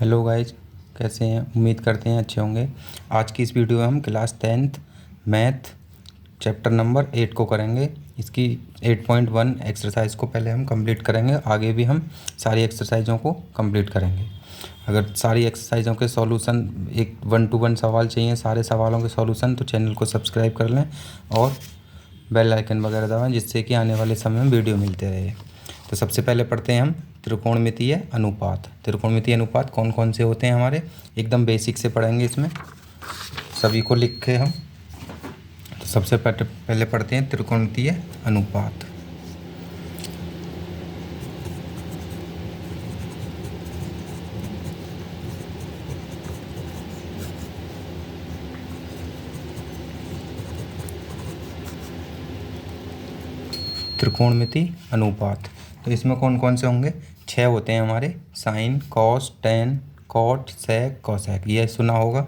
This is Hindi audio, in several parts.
हेलो गाइज, कैसे हैं? उम्मीद करते हैं अच्छे होंगे। आज की इस वीडियो में हम class 10th math chapter number 8 को करेंगे। इसकी 8.1 एक्सरसाइज को पहले हम कंप्लीट करेंगे, आगे भी हम सारी एक्सरसाइजों को कंप्लीट करेंगे। अगर सारी एक्सरसाइजों के सॉल्यूशन, एक 1 to 1 सवाल चाहिए सारे सवालों के सॉल्यूशन, तो चैनल को सब्सक्राइब कर लें और बेल आइकन वगैरह दबाएं, जिससे कि आने वाले समय में वीडियो मिलते रहे। तो सबसे पहले पढ़ते हैं हम त्रिकोणमितीय अनुपात। त्रिकोणमितीय अनुपात कौन कौन से होते हैं हमारे, एकदम बेसिक से पढ़ेंगे। इसमें सभी को लिखे हम। तो सबसे पहले पढ़ते हैं त्रिकोणमितीय अनुपात। त्रिकोणमितीय अनुपात तो इसमें कौन कौन से होंगे? 6 होते हैं हमारे। साइन, कॉस, टेन, कॉट, सेक, कोसेक, ये सुना होगा।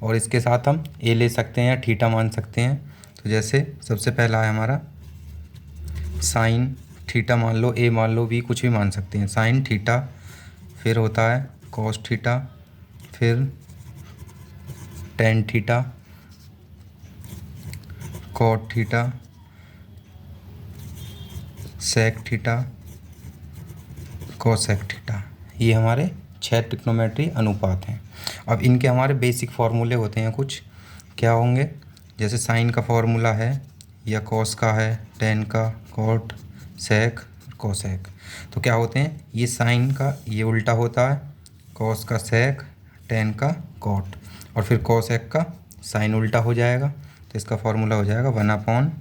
और इसके साथ हम ए ले सकते हैं, थीटा मान सकते हैं। तो जैसे सबसे पहला है हमारा साइन, थीटा मान लो, ए मान लो, बी कुछ भी मान सकते हैं। साइन थीटा, फिर होता है कॉस थीटा, फिर tan theta, cot theta, sec theta, cosec theta. ये हमारे 6 ट्रिग्नोमेट्री अनुपात हैं। अब इनके हमारे बेसिक फार्मूले होते हैं कुछ। क्या होंगे? जैसे साइन का फार्मूला है, या कॉस का है, टेन का, कॉट, सेक, कोसेक। तो क्या होते हैं? ये साइन का ये उल्टा होता है, कॉस का सेक, टेन का कॉट, और फिर कोसेक का साइन उल्टा हो जाएगा। तो इसका फार्मूला हो जाएगा 1/,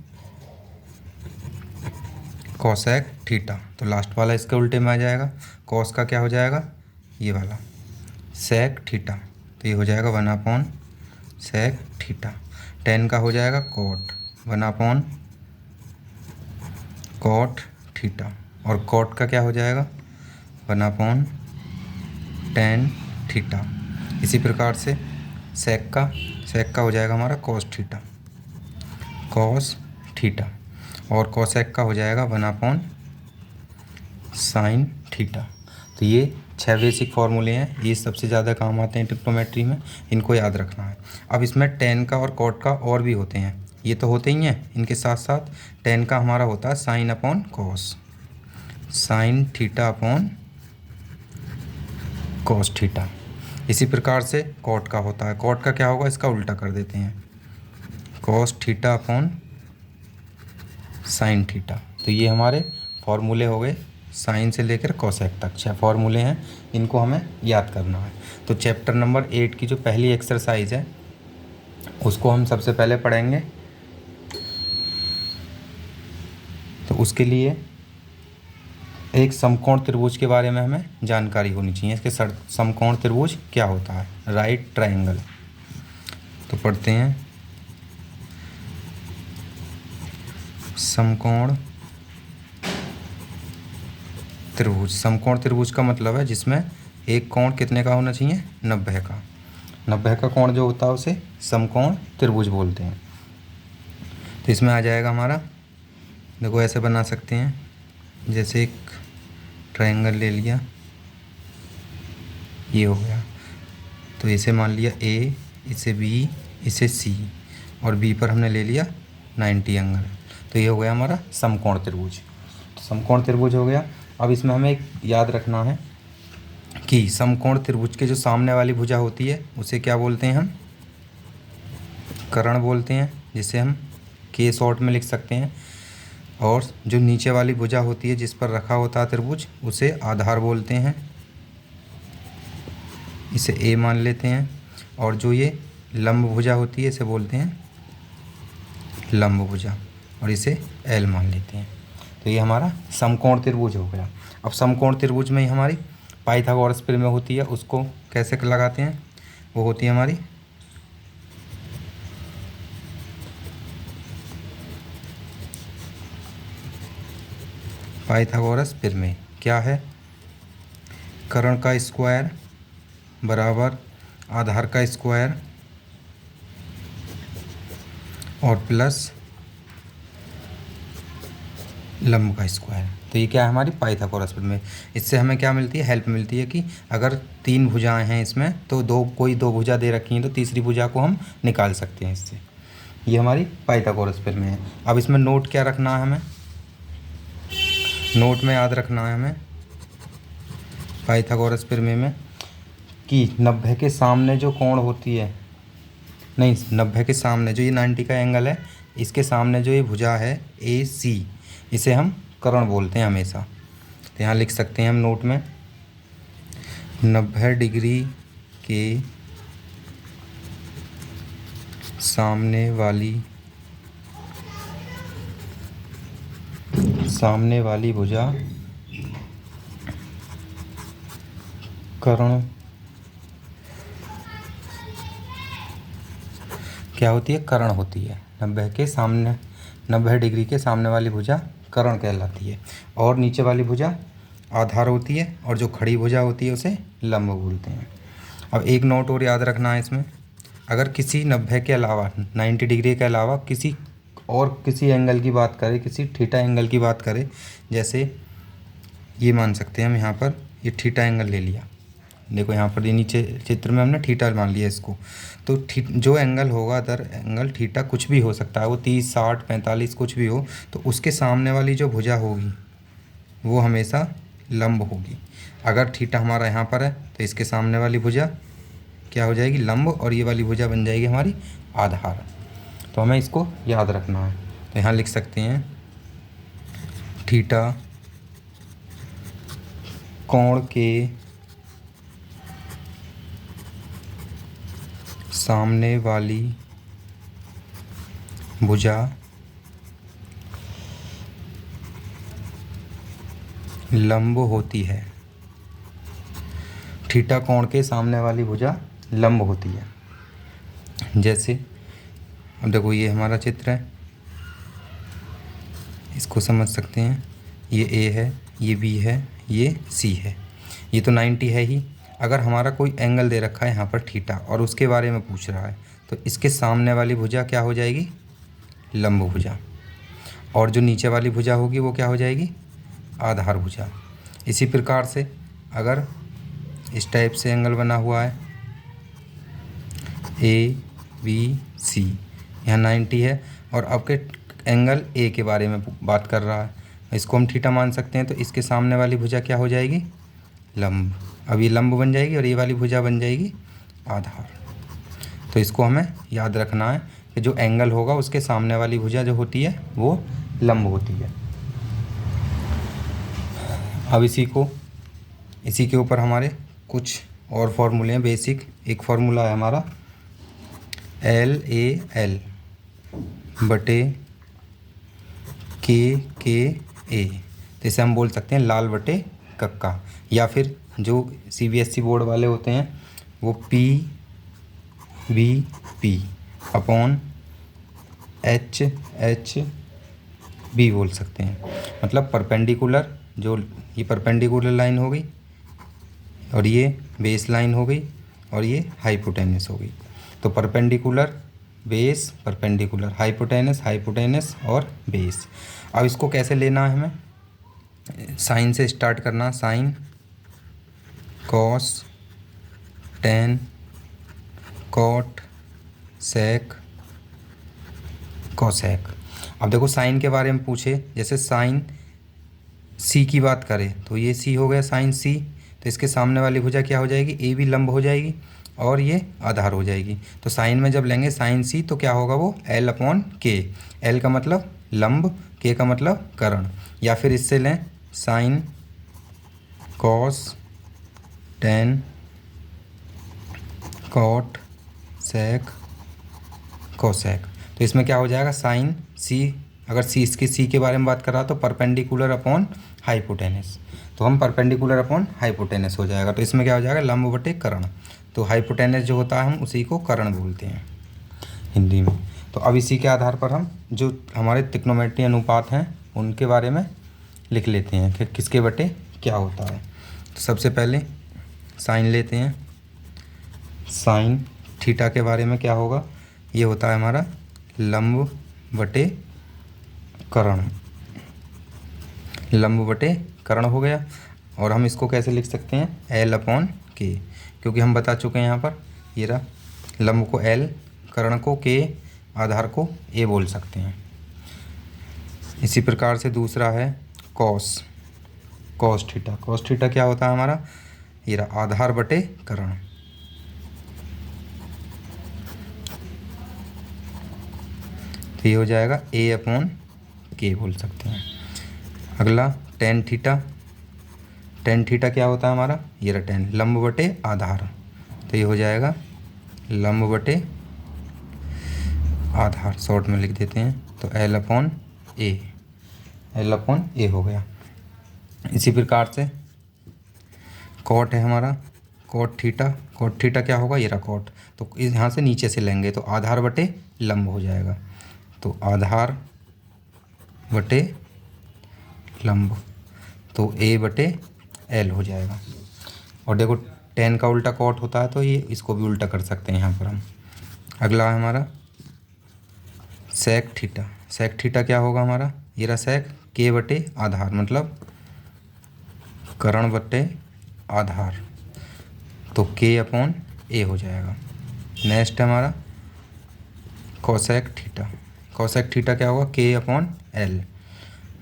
कोसेक थीटा। तो लास्ट वाला इसके उल्टे में आ जाएगा। कॉस का क्या हो जाएगा? ये वाला सेक थीटा। तो ये हो जाएगा 1/, सेक थीटा। टेन का हो जाएगा कॉट, 1/, कॉट थीटा। और कॉट का क्या हो जाएगा? 1/, टेन थीटा। इसी प्रकार से सेक का हो जाएगा हमारा कॉस थीटा, कॉस थीटा। और कोसेक का हो जाएगा 1/, साइन थीटा। तो ये 6 बेसिक फार्मूले हैं। ये सबसे ज़्यादा काम आते हैं ट्रिग्नोमेट्री में, इनको याद रखना है। अब इसमें टेन का और कॉट का और भी होते हैं। ये तो होते ही हैं, इनके साथ साथ टेन का हमारा होता है sine upon cos, sine theta upon cos theta. इसी प्रकार से कॉट का होता है। कॉट का क्या होगा? इसका उल्टा कर देते हैं, cos theta upon sine theta. तो ये हमारे फॉर्मूले हो गए, साइन से लेकर कोसेक तक 6 फॉर्मूले हैं। इनको हमें याद करना है। तो चैप्टर नंबर 8 की जो पहली एक्सरसाइज है उसको हम सबसे पहले पढ़ेंगे। तो उसके लिए एक समकोण त्रिभुज के बारे में हमें जानकारी होनी चाहिए। इसके समकोण त्रिभुज क्या होता है? Right triangle. तो पढ़ते हैं समकोण त्रिभुज। समकोण त्रिभुज का मतलब है जिसमें एक कोण कितने का होना चाहिए? 90 का। 90 का कोण जो होता है उसे समकोण त्रिभुज बोलते हैं। तो इसमें आ जाएगा हमारा, देखो ऐसे बना सकते हैं, जैसे एक ट्रायंगल ले लिया, ये हो गया। तो इसे मान लिया A, इसे B, इसे C, और B पर हमने ले लिया 90 एंगल। तो ये हो गया हमारा समकोण त्रिभुज। तो समकोण त्रिभुज हो गया। अब इसमें हमें एक याद रखना है कि समकोण त्रिभुज के जो सामने वाली भुजा होती है उसे क्या बोलते हैं? हम कर्ण बोलते हैं, जिसे हम के शॉर्ट में लिख सकते हैं। और जो नीचे वाली भुजा होती है जिस पर रखा होता है त्रिभुज, उसे आधार बोलते हैं, इसे ए मान लेते हैं। और जो ये लंब भुजा होती है इसे बोलते हैं लंब भुजा, और इसे एल मान लेते हैं। तो ये हमारा समकोण त्रिभुज हो गया। अब समकोण त्रिभुज में ही हमारी पाइथागोरस प्रमेय होती है, उसको कैसे लगाते हैं? वो होती है हमारी पाइथागोरस प्रमेय। क्या है? कर्ण का स्क्वायर बराबर आधार का स्क्वायर और प्लस लंब का स्क्वायर। तो ये क्या है हमारी पाइथागोरस प्रमेय। इससे हमें क्या मिलती है, हेल्प मिलती है कि अगर 3 भुजाएं हैं इसमें तो कोई दो भुजा दे रखी हैं तो तीसरी भुजा को हम निकाल सकते हैं इससे। ये हमारी पाइथागोरस प्रमेय है। अब इसमें नोट क्या रखना है हमें, नोट में याद रखना है हमें पाइथागोरस प्रमेय में कि 90 के सामने जो कोण होती है, नहीं 90 के सामने जो ये 90 का एंगल है, इसके सामने जो ये भुजा है AC, इसे हम कर्ण बोलते हैं हमेशा। तो यहाँ लिख सकते हैं हम नोट में 90 डिग्री के सामने वाली भुजा कर्ण क्या होती है, कर्ण होती है। 90 डिग्री के सामने वाली भुजा कर्ण कहलाती है। और नीचे वाली भुजा आधार होती है और जो खड़ी भुजा होती है उसे लंब बोलते हैं। अब एक नोट और याद रखना है इसमें, अगर किसी 90 के अलावा 90 डिग्री के अलावा किसी एंगल की बात करें, किसी थीटा एंगल की बात करें, जैसे ये मान सकते हैं हम यहाँ पर ये थीटा एंगल ले लिया, देखो यहाँ पर ये नीचे चित्र में हमने थीटा मान लिया इसको। तो जो एंगल होगा अदर एंगल थीटा कुछ भी हो सकता है, वो 30, 60, 45 कुछ भी हो, तो उसके सामने वाली जो भुजा होगी वो हमेशा लंब होगी। अगर थीटा हमारा यहाँ पर है तो इसके सामने वाली भुजा क्या हो जाएगी, लंब, और ये वाली भुजा बन जाएगी हमारी आधार। तो हमें इसको याद रखना है। तो यहाँ लिख सकते हैं थीटा कोण के सामने वाली भुजा लंब होती है। थीटा कोण के सामने वाली भुजा लंब होती है। जैसे अब देखो ये हमारा चित्र है, इसको समझ सकते हैं, ये A है, ये B है, ये C है, ये तो 90 है ही। अगर हमारा कोई एंगल दे रखा है यहाँ पर थीटा और उसके बारे में पूछ रहा है तो इसके सामने वाली भुजा क्या हो जाएगी, लंब भुजा, और जो नीचे वाली भुजा होगी वो क्या हो जाएगी, आधार भुजा। इसी प्रकार से अगर इस टाइप से एंगल बना हुआ है ABC, यहाँ 90 है और आपके एंगल A के बारे में बात कर रहा है, इसको हम थीटा मान सकते हैं। तो इसके सामने वाली भुजा क्या हो जाएगी, लंब। अब ये लंब बन जाएगी और ये वाली भुजा बन जाएगी आधार। तो इसको हमें याद रखना है कि जो एंगल होगा उसके सामने वाली भुजा जो होती है वो लंब होती है। अब इसी के ऊपर हमारे कुछ और फॉर्मूले हैं बेसिक। एक फार्मूला है हमारा LAL बटे KA, तो इसे हम बोल सकते हैं लाल बटे कक्का, या फिर जो CBSE बोर्ड वाले होते हैं वो PBP अपॉन HHB बोल सकते हैं। मतलब परपेंडिकुलर, जो ये परपेंडिकुलर लाइन हो गई और ये बेस लाइन हो गई और ये हाइपोटेनस हो गई। तो परपेंडिकुलर, बेस, परपेंडिकुलर, हाइपोटेनस और बेस। अब इसको कैसे लेना है, हमें साइन से स्टार्ट करना, साइन, कॉस, टेन, कॉट, सेक, कोसेक। अब देखो साइन के बारे में पूछे, जैसे साइन C की बात करें तो ये C हो गया साइन C, तो इसके सामने वाली भुजा क्या हो जाएगी, A भी लंब हो जाएगी और ये आधार हो जाएगी। तो साइन में जब लेंगे साइन C तो क्या होगा वो L/K, L का मतलब लंब, K का मतलब कर्ण। या फिर इससे लें साइन कॉस, टेन, कॉट, सेक, कोसेक। तो इसमें क्या हो जाएगा, साइन C, अगर इसके C के बारे में बात कर रहा तो परपेंडिकुलर अपॉन हाइपोटेनस, तो हम परपेंडिकुलर अपॉन हाइपोटेनस हो जाएगा। तो इसमें क्या हो जाएगा, लंब बटे कर्ण। तो हाइपोटेनस जो होता है हम उसी को कर्ण बोलते हैं हिंदी में। तो अब इसी के आधार पर हम जो हमारे त्रिकोणमितीय अनुपात हैं उनके बारे में लिख लेते हैं कि किसके बटे क्या होता है। तो सबसे पहले साइन लेते हैं। साइन थीटा के बारे में क्या होगा, ये होता है हमारा लंब बटे कर्ण। लंब बटे कर्ण हो गया। और हम इसको कैसे लिख सकते हैं, L/K, क्योंकि हम बता चुके हैं यहाँ पर, ये रहा, लंब को L, कर्ण को K, आधार को A बोल सकते हैं। इसी प्रकार से दूसरा है कॉस थीटा। कॉस थीटा क्या होता है हमारा, ये रहा, आधार बटे कर्ण, तो ये हो जाएगा A/K बोल सकते हैं। अगला टेन थीटा। टेन थीटा क्या होता है हमारा, ये रहा टेन, लंब बटे आधार, तो ये हो जाएगा लंब बटे आधार, शॉर्ट में लिख देते हैं, तो L/A हो गया। इसी प्रकार से कॉट है हमारा, कॉट थीटा क्या होगा, ये रहा कॉट, तो यहाँ से नीचे से लेंगे तो आधार बटे लंब हो जाएगा, तो आधार बटे लंब, तो A/L हो जाएगा। और देखो टेन का उल्टा कॉट होता है, तो ये इसको भी उल्टा कर सकते हैं यहाँ पर हम। अगला है हमारा सेक थीटा। सेक थीटा क्या होगा हमारा, ये रहा सेक, K बटे आधार, मतलब कर्ण बटे आधार, तो K/A हो जाएगा। नेक्स्ट है हमारा कोसेक थीटा। कोसेक थीटा क्या होगा, K/L,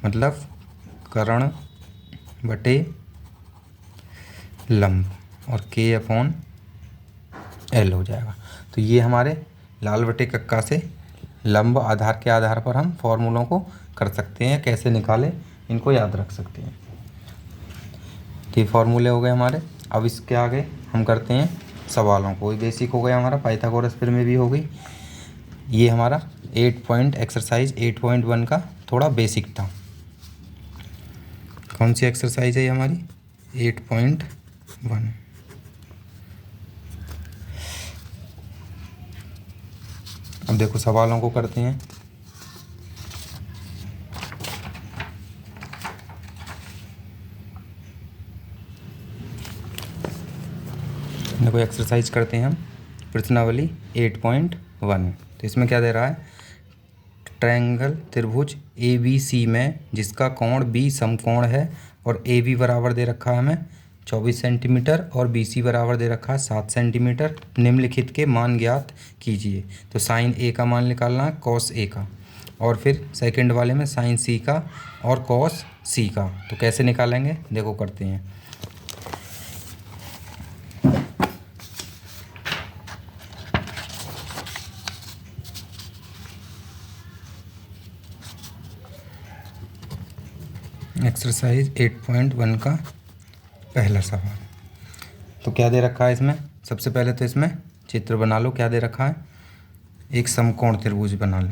मतलब कर्ण बटे लंब, और K/L हो जाएगा। तो ये हमारे लाल बटे कक्का से लंब आधार के आधार पर हम फॉर्मूलों को कर सकते हैं, कैसे निकालें इनको याद रख सकते हैं। तो ये फॉर्मूले हो गए हमारे। अब इसके आगे हम करते हैं सवालों को। बेसिक हो गया हमारा, पाइथागोरस फिर में भी हो गई। ये हमारा एक्सरसाइज 8.1 का थोड़ा बेसिक था। कौन सी एक्सरसाइज है ये हमारी, 8.1। अब देखो सवालों को करते हैं। देखो एक्सरसाइज करते हैं हम, प्रश्नावली 8.1। तो इसमें क्या दे रहा है, ट्रायंगल त्रिभुज ABC में जिसका कोण B समकोण है और AB बराबर दे रखा है हमें 24 सेंटीमीटर और BC बराबर दे रखा है 7 सेंटीमीटर, निम्नलिखित के मान ज्ञात कीजिए। तो साइन A का मान निकालना है, कॉस A का, और फिर सेकंड वाले में साइन C का और कॉस C का। तो कैसे निकालेंगे, देखो करते हैं। एक्सरसाइज 8.1 का पहला सवाल। तो क्या दे रखा है इसमें, सबसे पहले तो इसमें चित्र बना लो। क्या दे रखा है, एक समकोण त्रिभुज बना लो।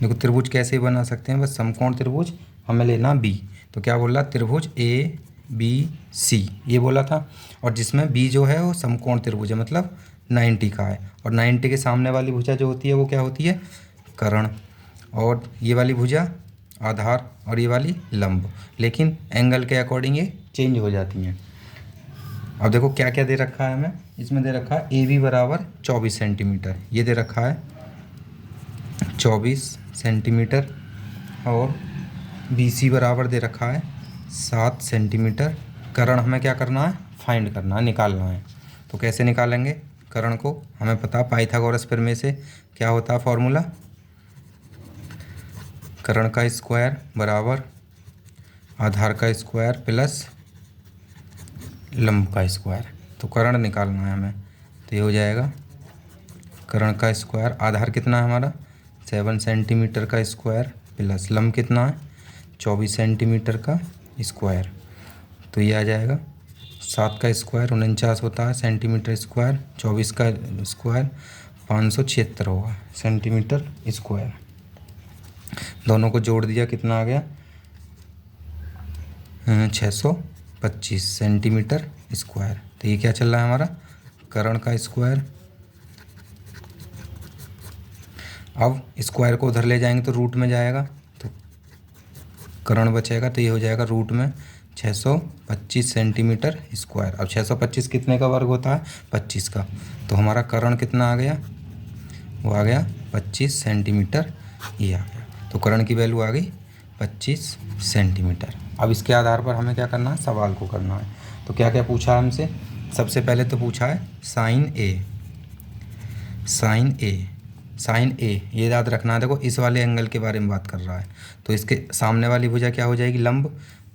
देखो त्रिभुज कैसे बना सकते हैं, बस समकोण त्रिभुज हमें लेना B। तो क्या बोला, त्रिभुज ABC ये बोला था, और जिसमें B जो है वो समकोण त्रिभुज है, मतलब 90 का है, और 90 के सामने वाली भुजा जो होती है वो क्या होती है, कर्ण, और ये वाली भुजा आधार, और ये वाली लंब, लेकिन एंगल के अकॉर्डिंग ये चेंज हो जाती हैं। अब देखो क्या क्या दे रखा है हमें, इसमें दे रखा है AB बराबर 24 सेंटीमीटर, ये दे रखा है 24 सेंटीमीटर, और BC बराबर दे रखा है 7 सेंटीमीटर। कर्ण हमें क्या करना है, फाइंड करना है, निकालना है। तो कैसे निकालेंगे कर्ण को, हमें पता पाइथागोरस प्रमेय से क्या होता है फॉर्मूला, कर्ण का स्क्वायर बराबर आधार का स्क्वायर प्लस लंब का स्क्वायर। तो कर्ण निकालना है हमें, तो ये हो जाएगा कर्ण का स्क्वायर, आधार कितना है हमारा 7 सेंटीमीटर का स्क्वायर, प्लस लंब कितना है 24 सेंटीमीटर का स्क्वायर। तो ये आ जाएगा 7 का स्क्वायर 49 होता है सेंटीमीटर स्क्वायर, 24 का स्क्वायर 576 होगा सेंटीमीटर स्क्वायर। दोनों को जोड़ दिया, कितना आ गया 625 सेंटीमीटर स्क्वायर। तो ये क्या चल रहा है हमारा, कर्ण का स्क्वायर। अब स्क्वायर को उधर ले जाएंगे तो रूट में जाएगा, तो कर्ण बचेगा, तो ये हो जाएगा रूट में 625 सेंटीमीटर स्क्वायर। अब 625 कितने का वर्ग होता है, 25 का। तो हमारा कर्ण कितना आ गया, वो आ गया 25 सेंटीमीटर, ये आ गया। तो कर्ण की वैल्यू आ गई 25 सेंटीमीटर। अब इसके आधार पर हमें क्या करना है, सवाल को करना है। तो क्या क्या पूछा है हमसे, सबसे पहले तो पूछा है साइन ए। साइन ए ये याद रखना है। देखो इस वाले एंगल के बारे में बात कर रहा है, तो इसके सामने वाली भुजा क्या हो जाएगी, लंब,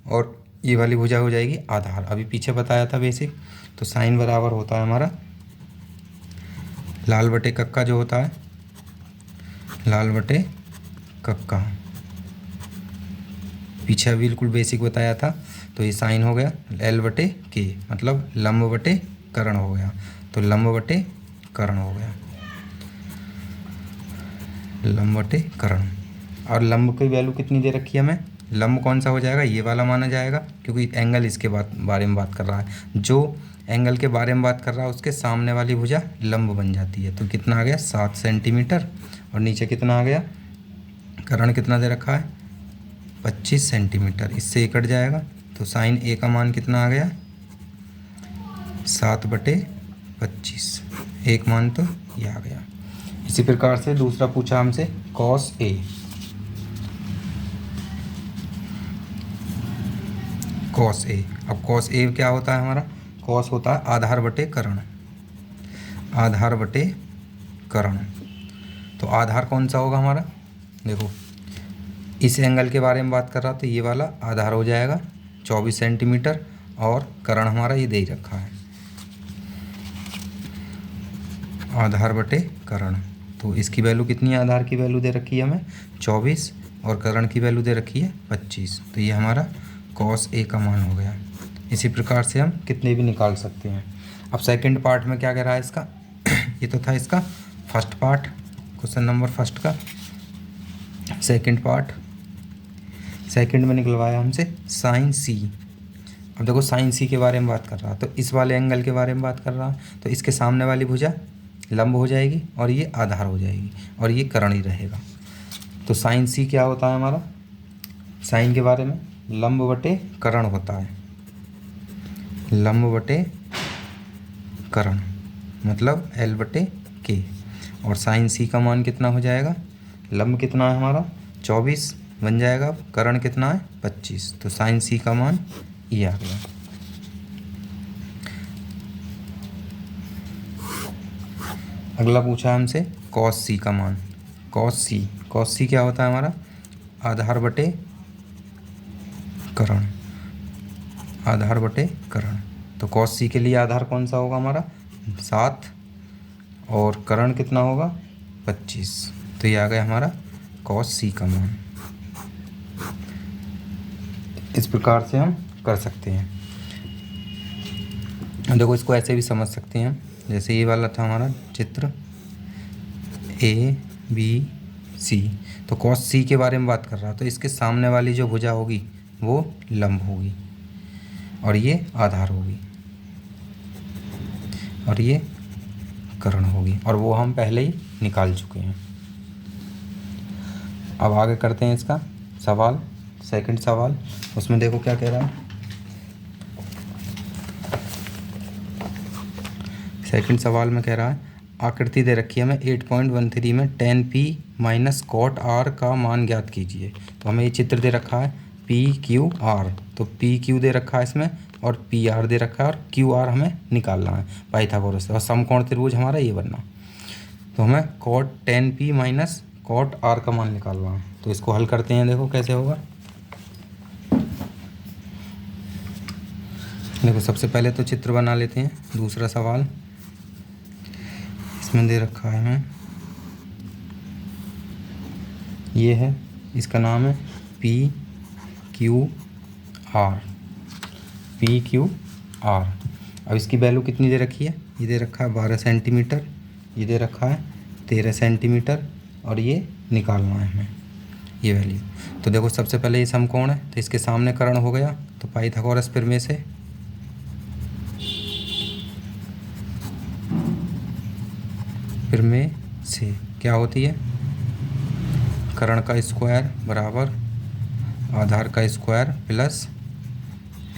और ये वाली भुजा हो जाएगी आधार। अभी पीछे बताया था बेसिक। तो साइन बराबर होता है हमारा लाल बटे कक्का, जो होता है लाल बटे कक्का, पीछे बिल्कुल बेसिक बताया था। तो ये साइन हो गया एल बटे के, मतलब लंब बटे कर्ण हो गया। तो लंब बटे कर्ण हो गया, लंब बटे कर्ण। और लंब की वैल्यू कितनी दे रखी है हमें, लंब कौन सा हो जाएगा, ये वाला माना जाएगा, क्योंकि एंगल इसके बारे में बात कर रहा है। जो एंगल के बारे में बात कर रहा है उसके सामने वाली भुजा लंब बन जाती है। तो कितना आ गया 7 सेंटीमीटर, और नीचे कितना आ गया, कर्ण कितना दे रखा है 25 सेंटीमीटर, इससे कट जाएगा। तो साइन ए का मान कितना आ गया 7 बटे 25, एक मान तो ये आ गया। इसी प्रकार से दूसरा पूछा हमसे कॉस ए। कॉस ए, अब कॉस ए क्या होता है हमारा, कॉस होता है आधार बटे कर्ण, आधार बटे कर्ण। तो आधार कौन सा होगा हमारा, देखो इस एंगल के बारे में बात कर रहा तो ये वाला आधार हो जाएगा 24 सेंटीमीटर, और कर्ण हमारा ये दे ही रखा है आधार बटे कर्ण। तो इसकी वैल्यू कितनी है, आधार की वैल्यू दे रखी है हमें 24, और कर्ण की वैल्यू दे रखी है 25। तो ये हमारा कॉस ए का मान हो गया। इसी प्रकार से हम कितने भी निकाल सकते हैं। अब सेकंड पार्ट में क्या कह रहा है इसका ये तो था इसका first part, question number first का। सेकंड पार्ट, सेकंड में निकलवाया हमसे साइन सी। अब देखो साइन सी के बारे में बात कर रहा, तो इस वाले एंगल के बारे में बात कर रहा, तो इसके सामने वाली भुजा लंब हो जाएगी, और ये आधार हो जाएगी, और ये कर्ण ही रहेगा। तो साइन सी क्या होता है हमारा, साइन के बारे में लंब बटे कर्ण होता है, लंब बटे कर्ण, मतलब एल बटे के। और साइन सी का मान कितना हो जाएगा, लंब कितना है हमारा 24 बन जाएगा, कर्ण कितना है 25। तो साइन सी का मान ये आ गया। अगला पूछा हमसे कॉस सी का मान। कॉस सी, कॉस सी क्या होता है हमारा, आधार बटे कर्ण, आधार बटे कर्ण। तो कॉस सी के लिए आधार कौन सा होगा हमारा 7, और कर्ण कितना होगा 25। तो ये आ गया हमारा कॉस सी का मान। इस प्रकार से हम कर सकते हैं। देखो इसको ऐसे भी समझ सकते हैं, जैसे ये वाला था हमारा चित्र ए बी सी। तो कॉस सी के बारे में बात कर रहा, तो इसके सामने वाली जो भुजा होगी वो लंब होगी, और ये आधार होगी, और ये कर्ण होगी, और वो हम पहले ही निकाल चुके हैं। अब आगे करते हैं इसका सवाल, सेकंड सवाल। उसमें देखो क्या कह रहा है, सेकंड सवाल में कह रहा है आकृति दे रखी है हमें 8.13 में tan p minus cot r का मान ज्ञात कीजिए। तो हमें ये चित्र दे रखा है पी क्यू आर, तो पी क्यू दे रखा है इसमें, और पी आर दे रखा है, और क्यू आर हमें निकालना है पाइथागोरस से, और समकोण त्रिभुज हमारा ये बनना। तो हमें cot tan p minus cot r का मान निकालना है। तो इसको हल करते हैं, देखो कैसे होगा। देखो सबसे पहले तो चित्र बना लेते हैं। दूसरा सवाल इसमें दे रखा है हमें, ये है, इसका नाम है P Q R, P Q R. अब इसकी वैल्यू कितनी दे रखी है, ये दे रखा है 12 सेंटीमीटर, ये दे रखा है 13 सेंटीमीटर, और ये निकालना है हमें ये वैल्यू। तो देखो सबसे पहले ये समकोण है, तो इसके सामने कर्ण हो गया, तो पाइथागोरस प्रमेय से क्या होती है, कर्ण का स्क्वायर बराबर आधार का स्क्वायर प्लस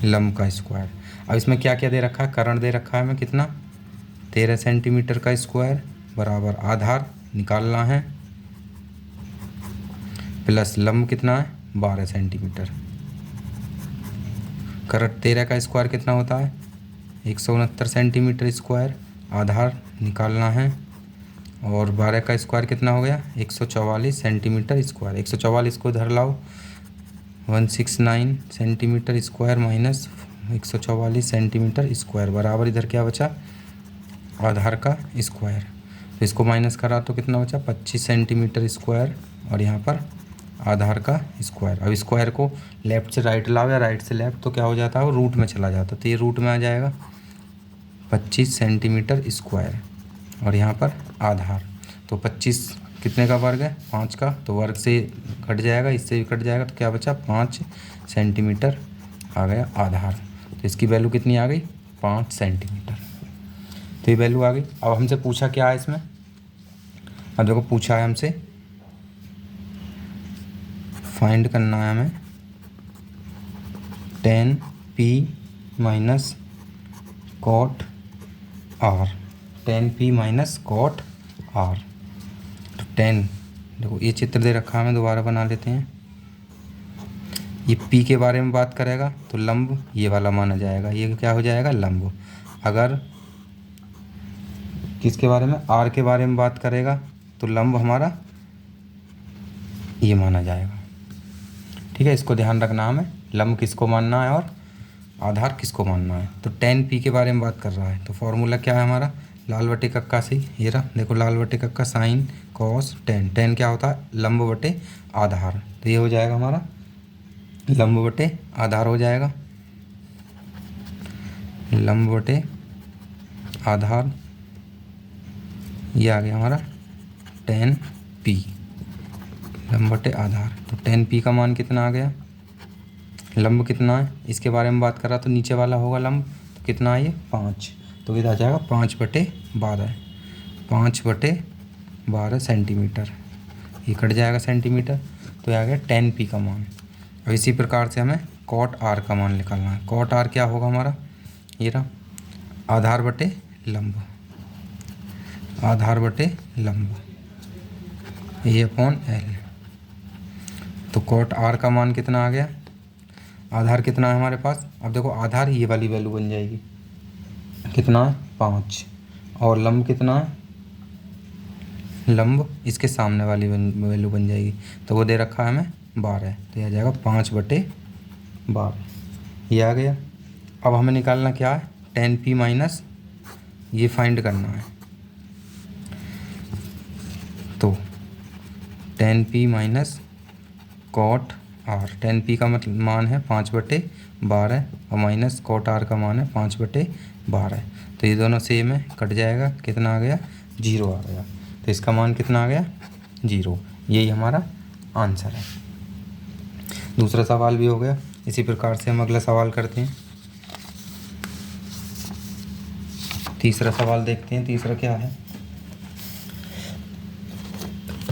लंब का स्क्वायर। अब इसमें क्या क्या दे रखा है, कर्ण दे रखा है हमें कितना 13 सेंटीमीटर का स्क्वायर बराबर आधार निकालना है, प्लस लंब कितना है 12 सेंटीमीटर। करण 13 का स्क्वायर कितना होता है? 169 सेंटीमीटर स्क्वायर। आधार निकालना है। और 12 का स्क्वायर कितना हो गया? 144 सेंटीमीटर स्क्वायर। 144 को इधर लाओ, 169 centimetre square minus 144 centimetre square बराबर इधर क्या बचा? आधार का स्क्वायर। तो इसको माइनस करा तो कितना बचा? 25 सेंटीमीटर स्क्वायर और यहाँ पर आधार का स्क्वायर। अब स्क्वायर को लेफ़्ट से राइट लाओ या राइट से लेफ़्ट, तो क्या हो जाता है? वो रूट में चला जाता, तो ये रूट में आ जाएगा 25 सेंटीमीटर स्क्वायर और यहाँ पर आधार। तो 25 कितने का वर्ग है? 5 का, तो वर्ग से कट जाएगा, इससे भी कट जाएगा, तो क्या बचा? 5 सेंटीमीटर आ गया आधार। तो इसकी वैल्यू कितनी आ गई? 5 सेंटीमीटर। तो ये वैल्यू आ गई। अब हमसे पूछा क्या है इसमें? अब देखो पूछा है हमसे फाइंड करना है हमें tan p minus cot r। tan p minus cot r। तो tan, देखो ये चित्र दे रखा है, हमें दोबारा बना लेते हैं। ये p के बारे में बात करेगा तो लंब ये वाला माना जाएगा, ये क्या हो जाएगा? लंब। अगर किसके बारे में? r के बारे में बात करेगा तो लंब हमारा ये माना जाएगा। ठीक है, इसको ध्यान रखना हमें, लंब किसको मानना है और आधार किसको मानना है। तो tan p के बारे में बात कर रहा है, तो फॉर्मूला क्या है हमारा? लाल बटे कक्का से, ये रहा, देखो लाल बटे कक्का साइन कॉस tan। tan क्या होता है? लंब बटे आधार। तो ये हो जाएगा हमारा लंब बटे आधार हो जाएगा, लंब बटे आधार। ये आ गया हमारा tan p, लंब बटे आधार। तो tan p का मान कितना आ गया? लंब कितना है इसके बारे में बात कर रहा, तो नीचे वाला होगा लंब, तो कितना है ये? 5। तो इधर आ जाएगा 5/12, 5/12 सेंटीमीटर। ये कट जाएगा सेंटीमीटर, तो ये आ गया tan p का मान। और इसी प्रकार से हमें cot r का मान निकालना है। cot r क्या होगा हमारा? ये रहा, आधार बटे लंब, आधार बटे लंब, ये अपॉन l। तो cot r का मान कितना आ गया? आधार कितना है हमारे पास? अब देखो आधार ये वाली वैल्यू बन जाएगी, कितना है? 5। और लंब कितना है? लंब इसके सामने वाली वैल्यू बन जाएगी, तो वो दे रखा है हमें 12, तो यह आ जाएगा 5/12। ये आ गया। अब हमें निकालना क्या है? tan p माइनस ये फाइंड करना है। तो tan p minus cot r। tan p का मतलब मान है 5/12 और माइनस cot r का मान है 5/12। तो ये दोनों सेम है, कट जाएगा, कितना आ गया? 0 आ गया। तो इसका मान कितना आ गया? 0। यही हमारा आंसर है। दूसरा सवाल भी हो गया। इसी प्रकार से हम अगला सवाल करते हैं। तीसरा सवाल देखते हैं, तीसरा क्या है?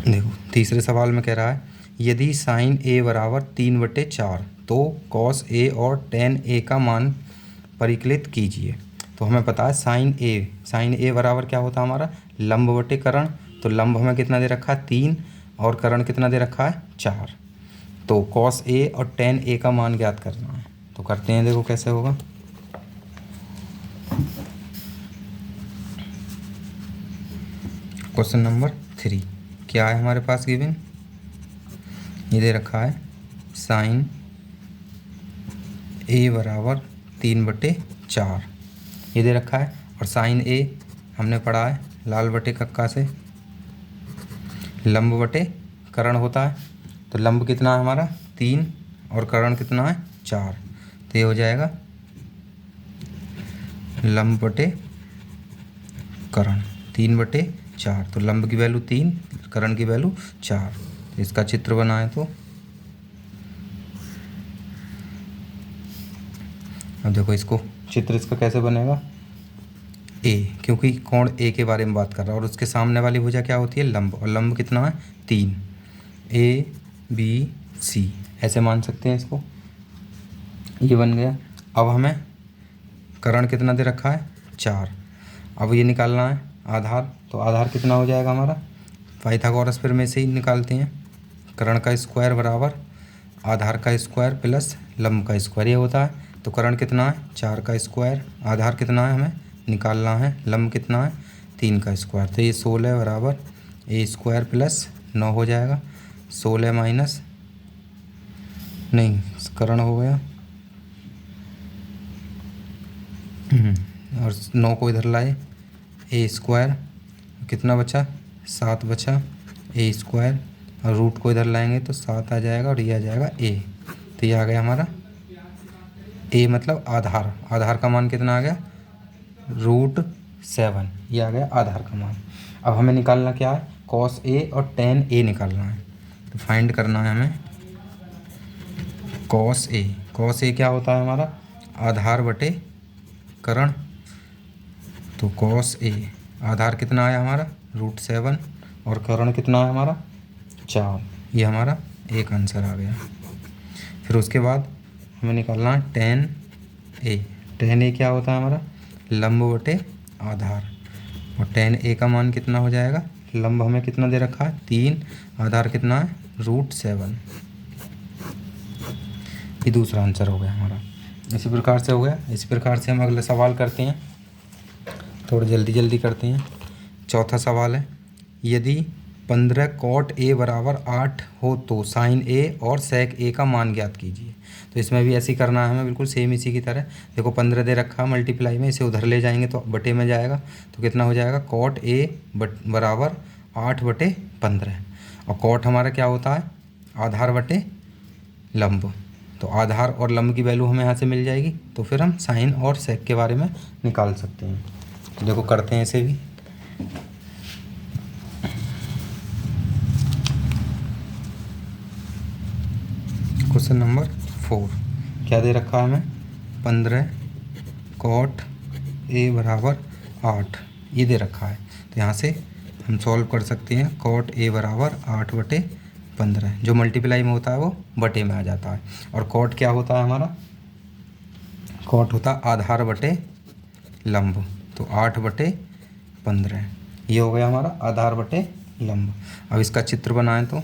देखो तीसरे सवाल में कह रहा है यदि साइन a बराबर 3/4 तो कॉस a और tan a का मान परिकलित कीजिए। तो हमें पता है साइन a बराबर क्या होता है हमारा? लंब बटे करण। तो लंब हमें कितना दे रखा है? 3 और करण कितना दे रखा है? 4। तो कॉस a और tan a का मान ज्ञात करना है। तो करते हैं, देखो कैसे होगा। क्वेश्चन नंबर 3 क्या है हमारे पास गिवन? ये दे रखा है साइन a बराबर 3/4, ये दे रखा है। और साइन a हमने पढ़ा है लाल बटे कक्का से, लंब बटे करण होता है। तो लंब कितना है हमारा? 3 और करण कितना है? 4। तो ये हो जाएगा लंब बटे करण 3/4। तो लंब की वैल्यू 3, करण की वैल्यू 4। तो इसका चित्र बनाए तो अब देखो इसको चित्र इसका कैसे बनेगा? ए, क्योंकि कोण ए के बारे में बात कर रहा है और उसके सामने वाली भुजा क्या होती है? लंब। और लंब कितना है? 3। ABC ऐसे मान सकते हैं इसको। ये बन गया। अब हमें करण कितना दे रखा है? 4। अब ये निकालना है आधार। तो आधार कितना हो जाएगा हमारा? पाइथागोरस फिर में से ही निकालते हैं। करण का स्क्वायर बराबर आधार का स्क्वायर प्लस लंब का स्क्वायर ये होता है। तो करण कितना है 4 का स्क्वायर, आधार कितना है हमें निकालना है, लंब कितना है 3 का स्क्वायर। तो ये 16 बराबर ए स्क्वायर प्लस 9 हो जाएगा। 16 माइनस नहीं करण हो गया और 9 को इधर लाए, ए स्क्वायर कितना बचा 7 बचा, ए स्क्वायर और रूट को इधर लाएंगे तो 7 आ जाएगा और ये आ जाएगा ए। तो ये आ गया हमारा ए मतलब आधार, आधार का मान कितना आ गया √7, ये आ गया आधार का मान। अब हमें निकालना क्या है cos A और tan A निकालना है। तो फाइंड करना है हमें cos A। cos A क्या होता है हमारा आधार बटे करण। तो cos A आधार कितना आया हमारा √7 और करण कितना है हमारा 4, ये हमारा एक आंसर आ गया। फिर उसके बाद हमें निकालना है tan A। tan A क्या होता है हमारा लंब बटे आधार, और tan A का मान कितना हो जाएगा, लंब हमें कितना दे रखा है 3, आधार कितना है √7, ये दूसरा आंसर हो गया हमारा। इसी प्रकार से हो गया। इसी प्रकार से हम अगला सवाल करते हैं, थोड़ा जल्दी जल्दी करते हैं। चौथा सवाल है यदि 15 cot A बराबर 8 हो तो sin A और sec A का मान ज्ञात कीजिए। तो इसमें भी ऐसे ही करना है हमें, बिल्कुल सेम इसी की तरह। देखो 15 दे रखा है मल्टीप्लाई में, इसे उधर ले जाएंगे तो बटे में जाएगा। तो कितना हो जाएगा cot A बराबर 8/15, और cot हमारा क्या होता है आधार बटे लंब। तो आधार और लंब की वैल्यू हमें यहाँ से मिल जाएगी, तो फिर हम साइन और सेक के बारे में निकाल सकते हैं। तो देखो करते हैं इसे भी। क्वेश्चन नंबर 4 क्या दे रखा है हमें 15 cot A बराबर 8, ये दे रखा है। तो यहाँ से हम सॉल्व कर सकते हैं cot A बराबर 8/15, जो मल्टीप्लाई में होता है वो बटे में आ जाता है। और cot क्या होता है हमारा cot होता है आधार बटे लंब। तो 8/15 ये हो गया हमारा आधार बटे लंब। अब इसका चित्र बनाएं तो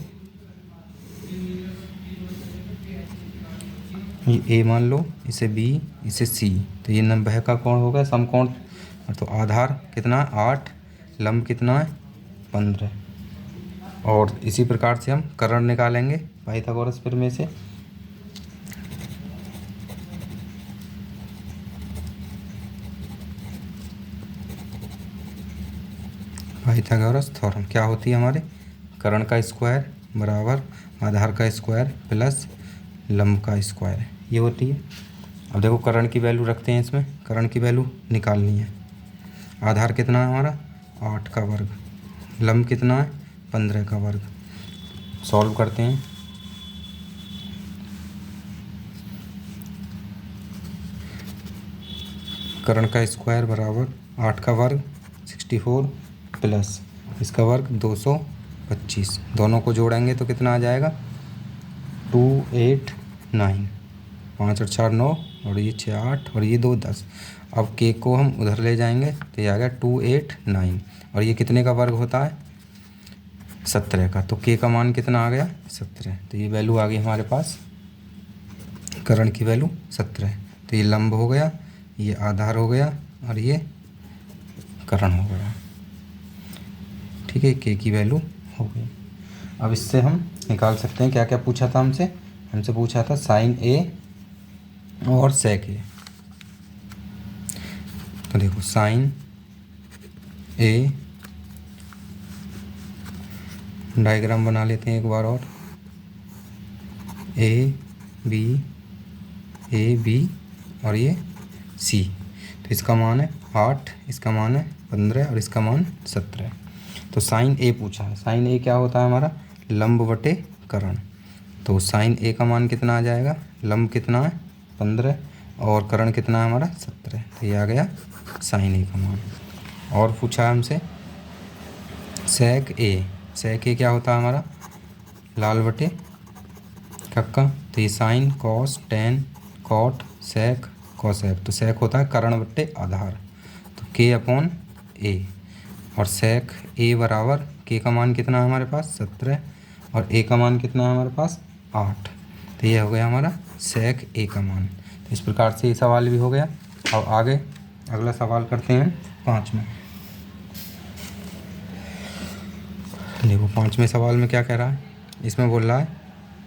ये ए मान लो, इसे बी, इसे सी, तो ये 90 का कोण हो गया समकोण। तो आधार कितना 8, लंब कितना है 15, और इसी प्रकार से हम कर्ण निकालेंगे पाइथागोरस प्रमेय से। पाइथागोरस थ्योरम क्या होती है हमारे कर्ण का स्क्वायर बराबर आधार का स्क्वायर प्लस लंब का स्क्वायर, ये होती है। अब देखो कर्ण की वैल्यू रखते हैं इसमें, कर्ण की वैल्यू निकालनी है। आधार कितना है हमारा 8 का वर्ग, लंब कितना है 15 का वर्ग। सॉल्व करते हैं। कर्ण का स्क्वायर बराबर 8 का वर्ग 64 प्लस इसका वर्ग 225, दोनों को जोड़ेंगे तो कितना आ जाएगा 289, 5 और 4 9, और ये 6 8 और ये 2 10। अब के को हम उधर ले जाएंगे तो ये आ गया 289, और ये कितने का वर्ग होता है 17 का। तो के का मान कितना आ गया 17, तो ये वैल्यू आ गई हमारे पास कर्ण की वैल्यू 17। तो ये लंब हो गया, ये आधार हो गया, और ये कर्ण हो गया। ठीक है, के की वैल्यू हो गई। अब इससे हम निकाल सकते हैं क्या क्या पूछा था हमसे। हमसे पूछा था साइन ए और सेक ए। तो देखो साइन ए, डायग्राम बना लेते हैं एक बार और, ए बी और ये सी। तो इसका मान है 8, इसका मान है 15 और इसका मान 17। तो साइन ए पूछा है, साइन ए क्या होता है हमारा लंब बटे कर्ण। तो साइन ए का मान कितना आ जाएगा, लंब कितना है 15 और कर्ण कितना है हमारा 17। तो ये आ गया साइन ए का मान। और पूछा है हमसे सेक ए, सेक ए क्या होता है हमारा लाल बटे कक्का। तो ये sine cos tan cot sec cosec. तो सेक होता है कर्ण बट्टे आधार, तो k/a, और सेक a बराबर k का मान कितना है हमारे पास 17 और a का मान कितना है हमारे पास 8। तो ये हो गया हमारा सेक ए का मान। तो इस प्रकार से ये सवाल भी हो गया। अब आगे अगला सवाल करते हैं 5 में। देखो 5वें सवाल में क्या कह रहा है, इसमें बोल रहा है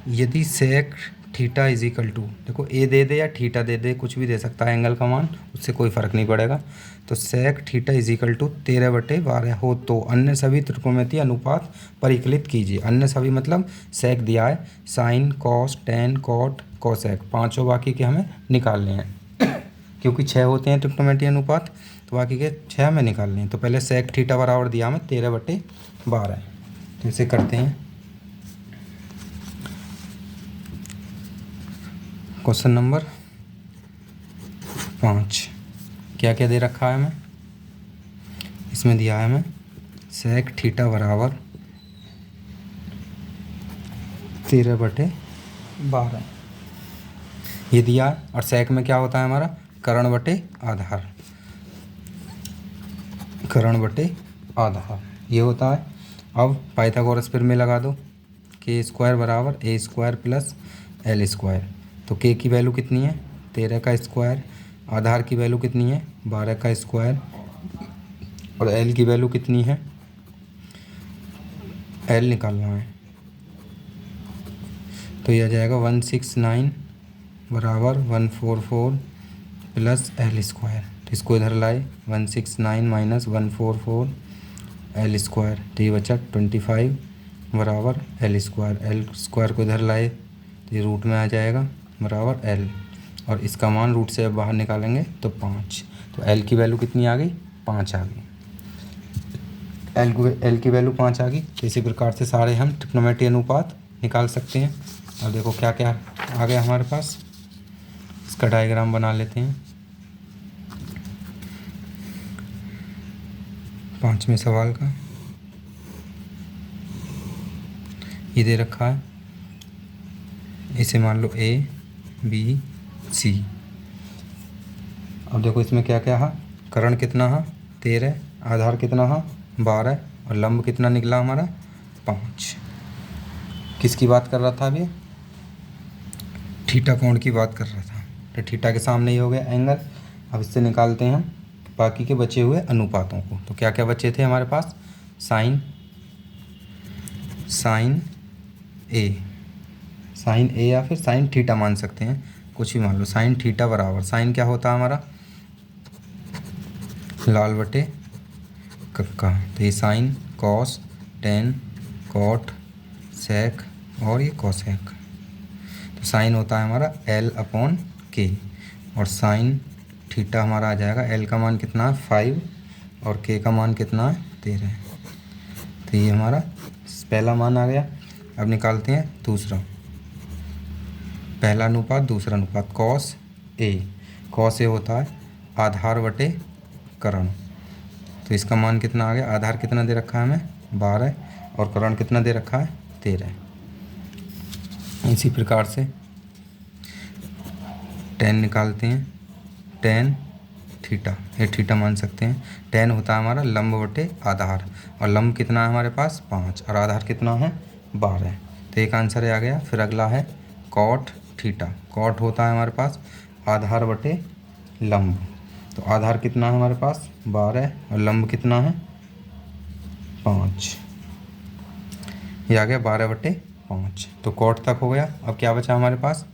यदि sec theta is equal to, देखो ए दे दे या थीटा दे दे, कुछ भी दे सकता है एंगल का मान, उससे कोई फ़र्क नहीं पड़ेगा। तो sec theta is equal to 13/12 हो तो अन्य सभी त्रिकोणमितीय अनुपात परिकलित कीजिए। अन्य सभी मतलब सेक दिया है, sine, cos, tan, cot, cosec, पाँचों बाकी के हमें निकालने हैं क्योंकि 6 होते हैं त्रिकोणमितीय अनुपात, तो बाकी के 6 हमें निकालने हैं। तो पहले सेक थीटा बराबर दिया हमें 13/12। तो इसे करते हैं। क्वेश्चन नंबर 5 क्या क्या दे रखा है हमें, इसमें दिया है हमें सेक थीटा बराबर 13/12 ये दिया है। और सेक में क्या होता है हमारा, कर्ण बटे आधार, कर्ण बटे आधार ये होता है। अब पाइथागोरस फिर में लगा दो, के स्क्वायर बराबर ए स्क्वायर प्लस एल स्क्वायर। तो के की वैल्यू कितनी है, 13 का स्क्वायर, आधार की वैल्यू कितनी है, 12 का स्क्वायर, और एल की वैल्यू कितनी है, एल निकालना है। तो यह आ जाएगा 169 बराबर 144 प्लस एल स्क्वायर। तो इसको इधर लाए, 169 माइनस 144 एल स्क्वायर, तो ये बचा 25 बराबर एल स्क्वायर। एल स्क्वायर को इधर लाए तो ये रूट में आ जाएगा बराबर एल, और इसका मान रूट से अब बाहर निकालेंगे तो 5। तो एल की वैल्यू कितनी आ गई, 5 आ गई। एल की वैल्यू 5 आ गई। तो इसी प्रकार से सारे हम त्रिकोणमितीय अनुपात निकाल सकते हैं। अब देखो क्या क्या आ गया हमारे पास, इसका डायग्राम बना लेते हैं। 5वें सवाल का ये दे रखा है, इसे मान लो ए बी सी। अब देखो इसमें क्या क्या है, कर्ण कितना है 13, आधार कितना है 12, और लंब कितना निकला हमारा 5। किसकी बात कर रहा था अभी, थीटा कोण की बात कर रहा था। तो थीटा के सामने ही हो गया एंगल। अब इससे निकालते हैं हम बाकी के बचे हुए अनुपातों को। तो क्या क्या बचे थे हमारे पास, साइन, साइन ए या फिर साइन थीटा मान सकते हैं, कुछ भी मान लो। साइन थीटा बराबर, साइन क्या होता है हमारा, लाल बटे कक्का। तो ये साइन, कॉस, टेन, कॉट, सेक और ये कोसेक। तो साइन होता है हमारा L/K, और साइन थीटा हमारा आ जाएगा, L का मान कितना है 5 और K का मान कितना है 13। तो ये हमारा पहला मान आ गया। अब निकालते हैं दूसरा, पहला अनुपात दूसरा अनुपात, कॉस ए होता है आधार बटे कर्ण। तो इसका मान कितना आ गया, आधार कितना दे रखा है हमें 12, और कर्ण कितना दे रखा है 13। इसी प्रकार से टेन निकालते हैं, टेन थीटा, ये थीटा मान सकते हैं। टेन होता है हमारा लंब बटे आधार, और लंब कितना है हमारे पास 5, और आधार कितना है 12। तो एक आंसर आ गया। फिर अगला है कॉट थीटा। कॉट होता है हमारे पास आधार बटे लंब, तो आधार कितना है हमारे पास 12, और लंब कितना है 5। ये आ गया 12/5। तो कॉट तक हो गया। अब क्या बचा हमारे पास,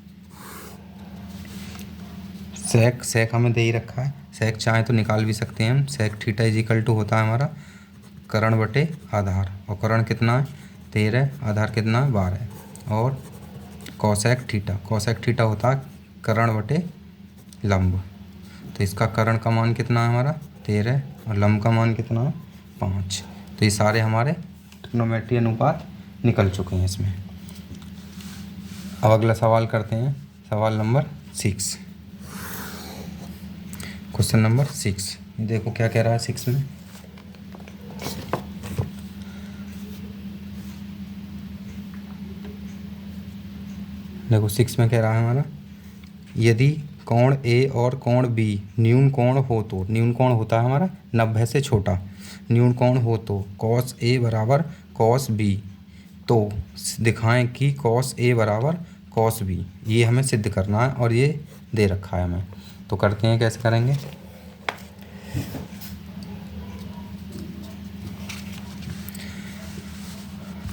सेक हमें दे ही रखा है, सेक चाहे तो निकाल भी सकते हैं हम। Sec theta is equal to होता है हमारा कर्ण बटे आधार, और कर्ण कितना है 13, आधार कितना है 12, और कोसेक थीटा होता है कर्ण बटे लंब। तो इसका कर्ण का मान कितना है हमारा 13, और लंब का मान कितना है 5। तो ये सारे हमारे त्रिकोणमितीय अनुपात निकल चुके हैं इसमें। अब अगला सवाल करते हैं, सवाल नंबर 6, क्वेश्चन नंबर 6। देखो क्या कह रहा है 6 में, देखो 6 में कह रहा है हमारा यदि कोण ए और कोण बी न्यून कोण हो तो, न्यून कोण होता है हमारा 90 से छोटा, न्यून कोण हो तो कॉस ए बराबर कॉस बी, तो दिखाएं कि कॉस ए बराबर कॉस बी, ये हमें सिद्ध करना है और ये दे रखा है हमें। तो करते हैं, कैसे करेंगे।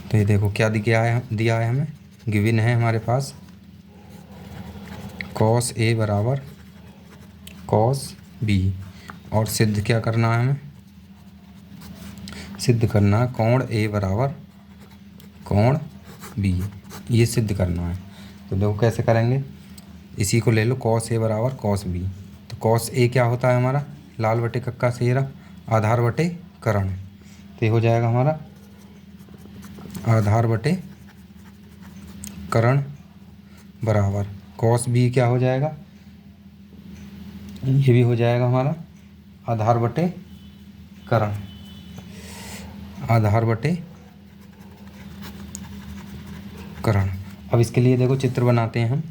तो ये देखो क्या दिया है हमें, गिवन है हमारे पास कॉस ए बराबर कॉस बी, और सिद्ध क्या करना है हमें, सिद्ध करना है कोण ए बराबर कोण बी, ये सिद्ध करना है। तो देखो कैसे करेंगे, इसी को ले लो, कॉस ए बराबर कॉस बी। तो कॉस ए क्या होता है हमारा, लाल बटे कक्का सेरा, आधार बटे करण। तो ये हो जाएगा हमारा आधार बटे करण बराबर कॉस बी क्या हो जाएगा, ये भी हो जाएगा हमारा आधार बटे करण, आधार बटे करण। अब इसके लिए देखो चित्र बनाते हैं हम।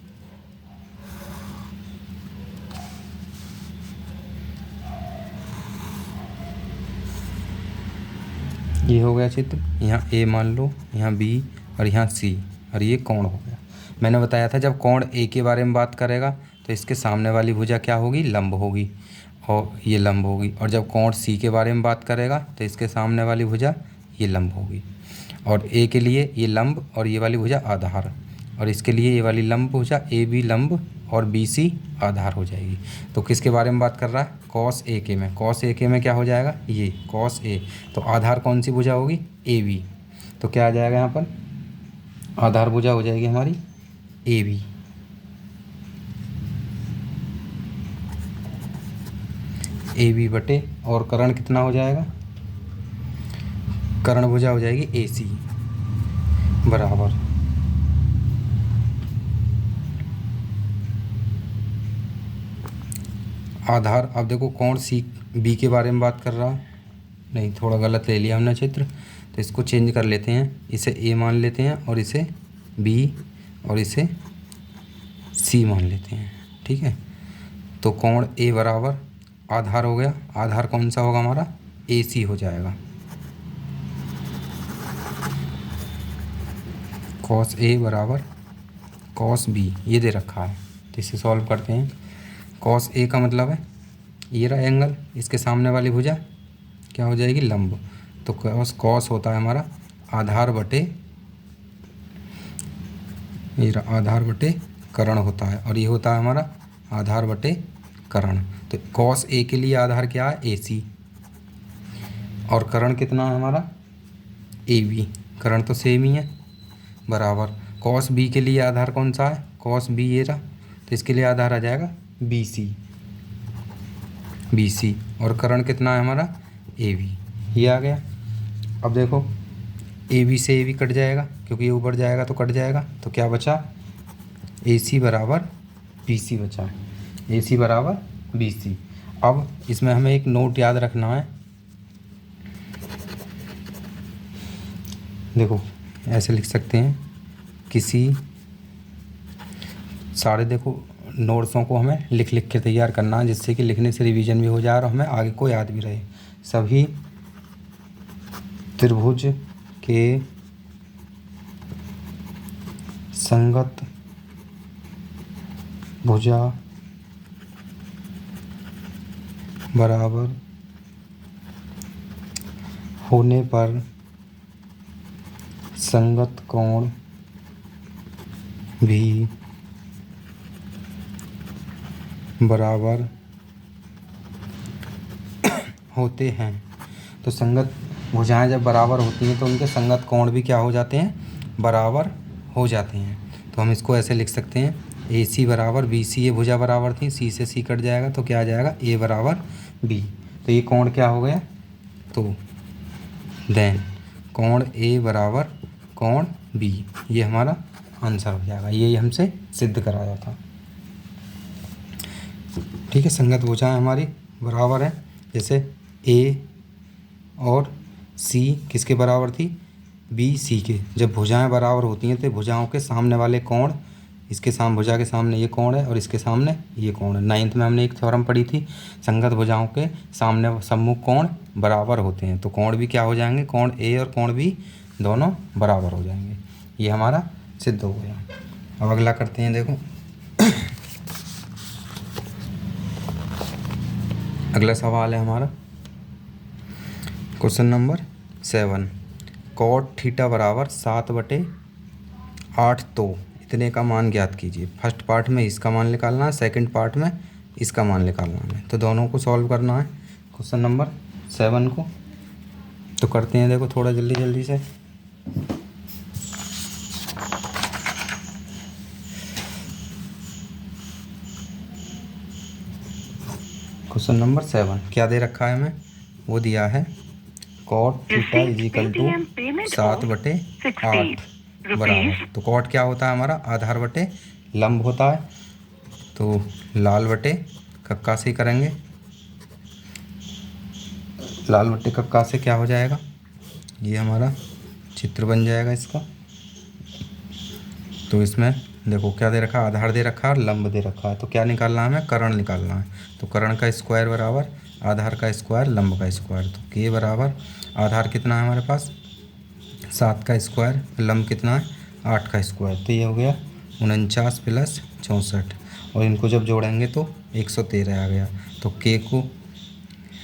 ये हो गया चित्र, यहाँ ए मान लो, यहाँ बी और यहाँ सी, और ये कोण हो गया। मैंने बताया था जब कोण ए के बारे में बात करेगा तो इसके सामने वाली भुजा क्या होगी, लंब होगी, और ये लंब होगी। और जब कोण सी के बारे में बात करेगा तो इसके सामने वाली भुजा ये लंब होगी। और ए के लिए ये लंब और ये वाली भुजा आधार, और इसके लिए ये वाली लंब भुजा ए बी लंब और बी सी आधार हो जाएगी। तो किसके बारे में बात कर रहा है, कॉस ए के में। कॉस ए के में क्या हो जाएगा, ये कॉस ए, तो आधार कौन सी भुजा होगी, ए बी। तो क्या आ जाएगा यहाँ पर, आधार भुजा हो जाएगी हमारी ए बी, ए बी बटे, और कर्ण कितना हो जाएगा, कर्ण भुजा हो जाएगी ए सी बराबर आधार। अब देखो कोण सी बी के बारे में बात कर रहा, नहीं थोड़ा गलत ले लिया हमने चित्र, तो इसको चेंज कर लेते हैं, इसे ए मान लेते हैं और इसे बी और इसे सी मान लेते हैं, ठीक है। तो कोण ए बराबर आधार हो गया, आधार कौन सा होगा हमारा, ए सी हो जाएगा, कॉस ए बराबर कॉस बी, ये दे रखा है। तो इसे सॉल्व करते हैं। कॉस ए का मतलब है ये रहा एंगल, इसके सामने वाली भुजा क्या हो जाएगी, लंब। तो कॉस होता है हमारा आधार बटे, ये रहा आधार बटे कर्ण होता है, और ये होता है हमारा आधार बटे कर्ण। तो कॉस ए के लिए आधार क्या है, ए सी, और कर्ण कितना है हमारा, ए बी, कर्ण तो सेम ही है, बराबर कॉस बी के लिए आधार कौन सा है, कॉस बी ये रहा, तो इसके लिए आधार आ जाएगा बी सी, बी सी, और कर्ण कितना है हमारा, ए बी, ये आ गया। अब देखो ए बी से ए बी कट जाएगा, क्योंकि ये ऊपर जाएगा तो कट जाएगा, तो क्या बचा, ए सी बराबर बी सी बचा, ए सी बराबर बी सी। अब इसमें हमें एक नोट याद रखना है, देखो ऐसे लिख सकते हैं, किसी सारे देखो नोट्सों को हमें लिख लिख के तैयार करना है, जिससे कि लिखने से रिवीजन भी हो जाए और हमें आगे को याद भी रहे। सभी त्रिभुज के संगत भुजा बराबर होने पर संगत कोण भी बराबर होते हैं। तो संगत भुजाएं जब बराबर होती हैं तो उनके संगत कोण भी क्या हो जाते हैं, बराबर हो जाते हैं। तो हम इसको ऐसे लिख सकते हैं, ए सी बराबर बी सी, ये भुजा बराबर थी, सी से सी कट जाएगा तो क्या आ जाएगा, ए बराबर बी। तो ये कोण क्या हो गया, तो देन कोण ए बराबर कोण बी, ये हमारा आंसर हो जाएगा। ये हमसे सिद्ध कराया था, ठीक है। संगत भुजाएं हमारी बराबर है, जैसे ए और सी किसके बराबर थी, बी सी के। जब भुजाएं बराबर होती हैं तो भुजाओं के सामने वाले कोण, इसके सामने भुजा के सामने ये कोण है और इसके सामने ये कोण है। 9th में हमने एक थ्योरम पढ़ी थी, संगत भुजाओं के सामने सम्मुख कोण बराबर होते हैं, तो कोण भी क्या हो जाएंगे, कोण ए और कोण बी दोनों बराबर हो जाएंगे। ये हमारा सिद्ध हो गया। अब अगला करते हैं, देखो अगला सवाल है हमारा क्वेश्चन नंबर 7। कॉट थीटा बराबर 7/8 तो इतने का मान ज्ञात कीजिए। फर्स्ट पार्ट में इसका मान निकालना है, सेकंड पार्ट में इसका मान निकालना है। तो दोनों को सॉल्व करना है क्वेश्चन नंबर 7 को। तो करते हैं, देखो थोड़ा जल्दी जल्दी से। क्वेश्चन नंबर 7 क्या दे रखा है हमें? वो दिया है cot theta is equal to 7/8 बराबर। तो कॉट क्या होता है हमारा? आधार बटे लंब होता है। तो लाल बटे कक्का से करेंगे। लाल बटे कक्का से क्या हो जाएगा? ये हमारा चित्र बन जाएगा इसका। तो इसमें देखो क्या दे रखा है? आधार दे रखा है और लंब दे रखा है। तो क्या निकालना है हमें? कर्ण निकालना है। तो कर्ण का स्क्वायर बराबर आधार का स्क्वायर लंब का स्क्वायर। तो के बराबर आधार कितना है हमारे पास? 7 का स्क्वायर, लंब कितना है? 8 का स्क्वायर। तो ये हो गया 49 प्लस 64, और इनको जब जोड़ेंगे तो 113 आ गया। तो के को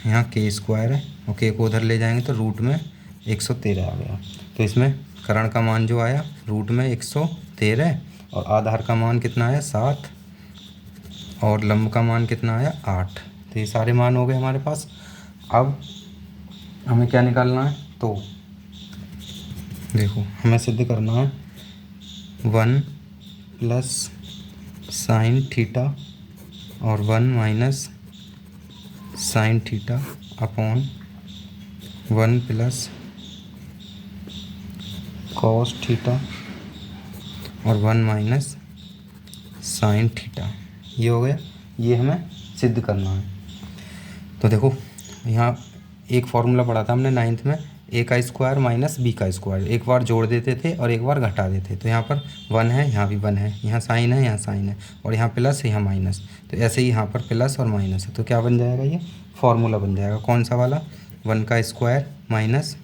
यहाँ के स्क्वायर है और के को उधर ले जाएंगे तो रूट में 113 आ गया। तो इसमें कर्ण का मान जो आया रूट में 113, और आधार का मान कितना आया? 7, और लंब का मान कितना आया? 8। तो ये सारे मान हो गए हमारे पास। अब हमें क्या निकालना है? तो देखो हमें सिद्ध करना है 1 प्लस साइन थीटा और 1 minus sine theta upon 1 plus cos theta और 1 माइनस साइन थीटा। ये हो गया। ये हमें सिद्ध करना है। तो देखो यहाँ एक फॉर्मूला पढ़ा था हमने 9th में, ए का स्क्वायर माइनस बी का स्क्वायर। एक बार जोड़ देते थे और एक बार घटा देते। तो यहाँ पर 1 है, यहाँ भी 1 है, यहाँ साइन है, यहाँ साइन है, और यहाँ प्लस यहाँ माइनस। तो ऐसे ही यहाँ पर प्लस और माइनस है। तो क्या बन जाएगा? ये फॉर्मूला बन जाएगा। कौन सा वाला? 1 का स्क्वायर माइनस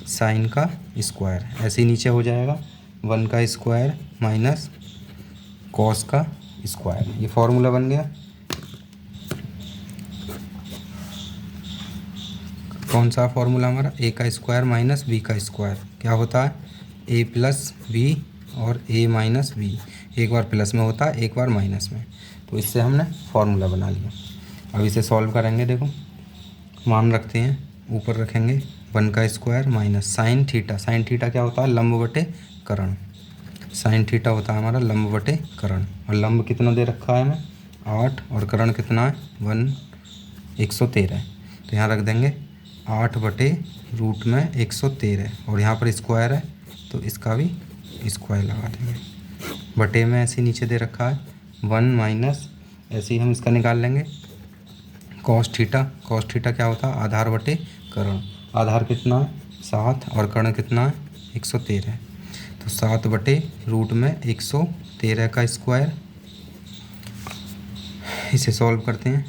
साइन का स्क्वायर। ऐसे ही नीचे हो जाएगा 1 का स्क्वायर माइनस कॉस का स्क्वायर। ये फॉर्मूला बन गया। कौन सा फॉर्मूला हमारा? ए का स्क्वायर माइनस बी का स्क्वायर क्या होता है? ए प्लस बी और ए माइनस बी। एक बार प्लस में होता है, एक बार माइनस में। तो इससे हमने फॉर्मूला बना लिया। अब इसे सॉल्व करेंगे। देखो मान रखते हैं, ऊपर रखेंगे 1 का square minus sine theta. Sine theta क्या होता है? लंब बटे कर्ण। साइन थीटा होता है हमारा लंब बटे कर्ण। और लंब कितना दे रखा है हमें? 8, और कर्ण कितना है? 113। तो यहाँ रख देंगे 8 बटे रूट में 113, और यहाँ पर स्क्वायर है तो इसका भी स्क्वायर लगा देंगे। बटे में ऐसे नीचे दे रखा है 1 माइनस, ऐसे ही हम इसका निकाल लेंगे कॉस थीटा। कॉस थीटा क्या होता है? आधार बटे कर्ण। आधार कितना है? 7, और कर्ण कितना है? 113। तो 7 बटे रूट में 113 का स्क्वायर। इसे सॉल्व करते हैं।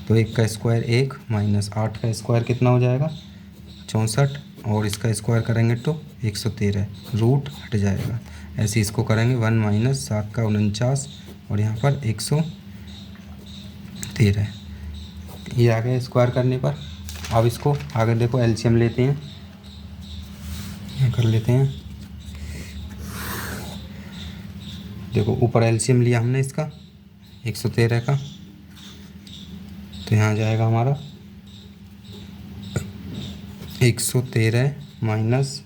तो 1 का स्क्वायर 1 माइनस 8 का स्क्वायर कितना हो जाएगा? 64, और इसका स्क्वायर करेंगे तो 113, रूट हट जाएगा। ऐसे इसको करेंगे 1 माइनस 7 का 49, और यहाँ पर 113। ये आ गया स्क्वायर करने पर। अब इसको आगे देखो एलसीएम लेते हैं, ये कर लेते हैं। देखो ऊपर एलसीएम लिया हमने इसका 113 का, तो यहाँ जाएगा हमारा 113 माइनस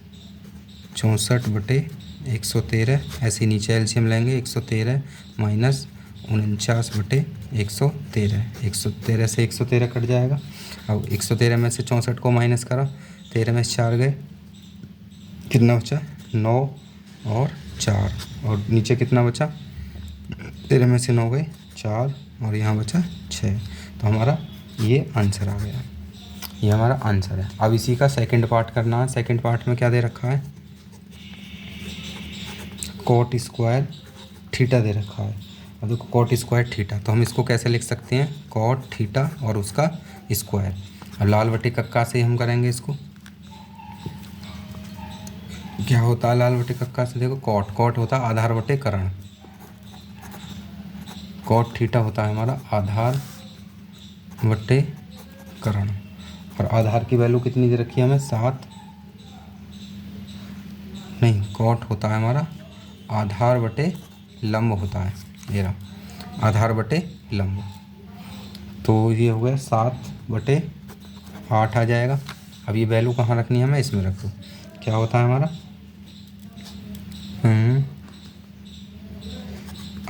64 बटे 113। ऐसे नीचे एलसीएम लेंगे 113 माइनस 49 बटे 113। 113 से 113 कट जाएगा। अब 113 में से 64 को माइनस करा, 13 में से 4 गए, कितना बचा? 9 और 4, और नीचे कितना बचा? 13 में से 9 गए 4, और यहाँ बचा 6। तो हमारा ये आंसर आ गया। ये हमारा आंसर है। अब इसी का सेकंड पार्ट करना है। सेकंड पार्ट में क्या दे रखा है? कॉट स्क्वायर थीटा दे रखा है। अब देखो कॉट स्क्वायर थीटा, तो हम इसको कैसे लिख सकते हैं? कॉट थीटा और उसका स्क्वायर। अब लाल बटे कक्का से हम करेंगे इसको। क्या होता है लाल बटे कक्का से? देखो कॉट, कॉट होता है आधार बटे करण, कॉट थीटा होता है हमारा आधार बटे करण। और आधार की वैल्यू कितनी दे रखी है हमें? 7 नहीं, कॉट होता है हमारा आधार बटे लंब होता है, ये रहा आधार बटे लंब। तो ये हो गया 7/8 आ जाएगा। अब ये वैल्यू कहाँ रखनी है हमें? इसमें रख दो। क्या होता है हमारा?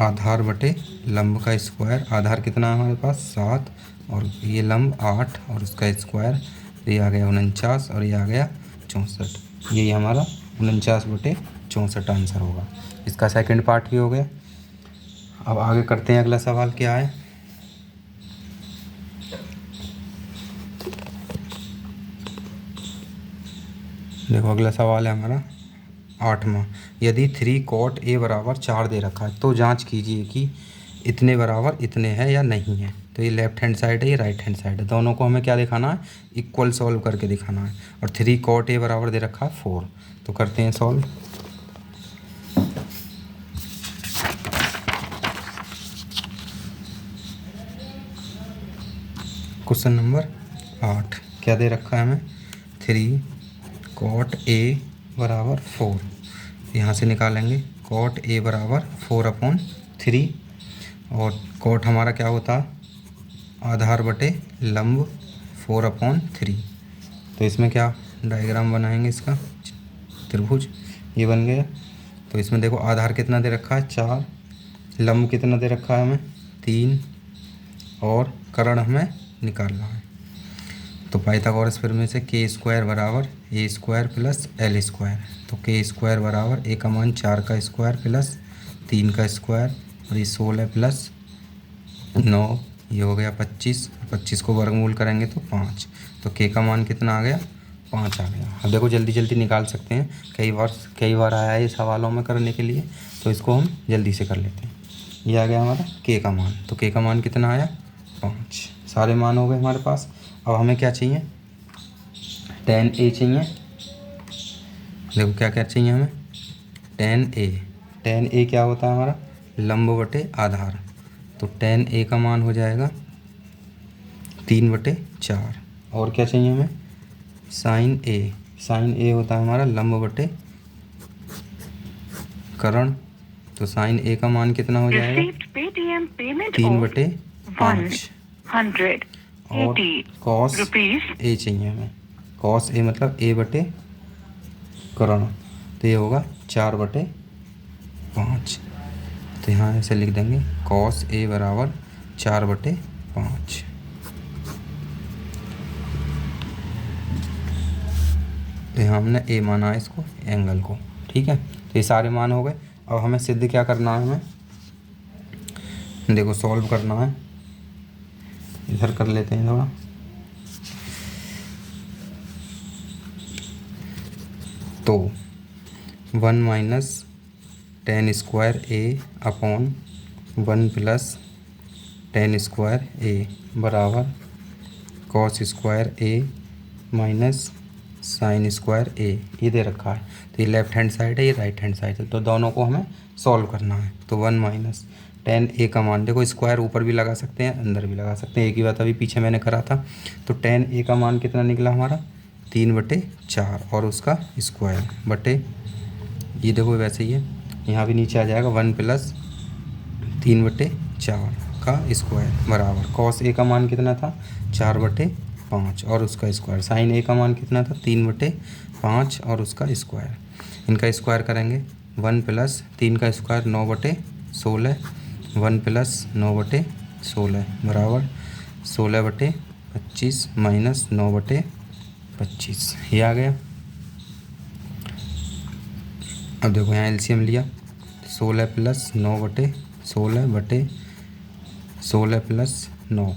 आधार बटे लंब का स्क्वायर। आधार कितना है हमारे पास? 7, और ये लंब 8 और उसका स्क्वायर, ये आ गया 49 और ये आ गया 64। यही हमारा 49/64 आंसर होगा। इसका सेकंड पार्ट भी हो गया। अब आगे करते हैं, अगला सवाल क्या है? देखो अगला सवाल है हमारा 8वां। यदि 3 cot A बराबर 4 दे रखा है तो जांच कीजिए कि इतने बराबर इतने है या नहीं है। तो ये लेफ्ट हैंड साइड है, ये राइट हैंड साइड है, दोनों को हमें क्या दिखाना है? इक्वल सॉल्व करके दिखाना है। और 3 cot A बराबर दे रखा है 4, तो करते हैं सॉल्व। क्वेश्चन नंबर 8 क्या दे रखा है हमें? 3 cot A बराबर 4, यहाँ से निकालेंगे cot A बराबर 4/3, और cot हमारा क्या होता है? आधार बटे लंब 4/3। तो इसमें क्या डायग्राम बनाएंगे इसका? त्रिभुज, ये बन गया। तो इसमें देखो आधार कितना दे रखा है? 4, लंब कितना दे रखा है हमें? 3, और कर्ण हमें निकालना है। तो पाइथागोरस फिर से k² बराबर a² प्लस l²। तो k² बराबर a का मान 4 का स्क्वायर प्लस 3 का स्क्वायर, और ये 16 प्लस 9, ये हो गया 25। 25 को वर्गमूल करेंगे तो 5। तो k का मान कितना आ गया? 5 आ गया। अब देखो जल्दी जल्दी निकाल सकते हैं, कई बार आया है ये सवालों में करने के लिए, तो इसको हम जल्दी से कर लेते हैं। ये आ गया हमारा k का मान। तो k का मान कितना आया? 5। सारे मान हो गए हमारे पास। अब हमें क्या चाहिए? tan A चाहिए। देखो क्या क्या चाहिए हमें? tan A। tan A क्या होता है हमारा? लंब बटे आधार। तो tan A का मान हो जाएगा 3/4। और क्या चाहिए हमें? sin A। sin A होता है हमारा लंब बटे कर्ण। तो sin A का मान कितना हो जाएगा? 3/5। और cos A चाहिए हमें। cos A मतलब A बटे कर्ण, तो ये होगा 4/5। तो यहाँ ऐसे लिख देंगे cos A बराबर 4/5। तो यहाँ हमने A माना है इसको, एंगल को। ठीक है, तो ये सारे मान हो गए। अब हमें सिद्ध क्या करना है? हमें देखो सॉल्व करना है। इधर कर लेते हैं थोड़ा। तो 1 minus tan² A/1 plus tan² A बराबर cos² A minus sin² A, ये दे रखा है। तो ये लेफ्ट हैंड साइड है, ये राइट हैंड साइड है, तो दोनों को हमें सॉल्व करना है। तो 1 माइनस tan A का मान, देखो स्क्वायर ऊपर भी लगा सकते हैं, अंदर भी लगा सकते हैं, एक ही बात अभी पीछे मैंने करा था। तो tan A का मान कितना निकला हमारा? 3/4, और उसका स्क्वायर बटे, ये देखो वैसे ही है, यहाँ भी नीचे आ जाएगा 1 प्लस 3/4 का स्क्वायर बराबर cos A का मान कितना था? 4/5, और उसका स्क्वायर। sin A का मान कितना था? 3/5 और उसका स्क्वायर। इनका स्क्वायर करेंगे 1 प्लस 3 का स्क्वायर 9/16, 1 प्लस 9/16 बराबर 16/25 माइनस 9/25, ये आ गया। अब देखो यहाँ एलसीएम लिया, 16 प्लस 9/16 प्लस 9,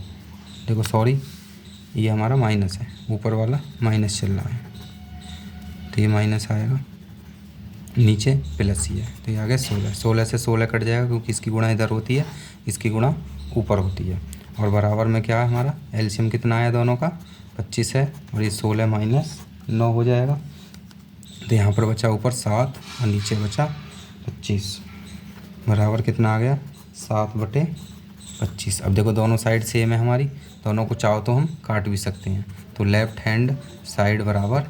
देखो सॉरी ये हमारा माइनस है, ऊपर वाला माइनस चल रहा है, तो ये माइनस आएगा, नीचे प्लस ही है, तो ये आ गया 16। 16 से 16 कट जाएगा क्योंकि इसकी गुणा इधर होती है, इसकी गुणा ऊपर होती है। और बराबर में क्या है हमारा? एलसीएम कितना आया दोनों का? 25 है, और ये 16 माइनस 9 हो जाएगा। तो यहाँ पर बचा ऊपर 7 और नीचे बचा 25 बराबर कितना आ गया 7/25। अब देखो दोनों साइड सेम है हमारी, दोनों को चाहो तो हम काट भी सकते हैं। तो लेफ़्ट हैंड साइड बराबर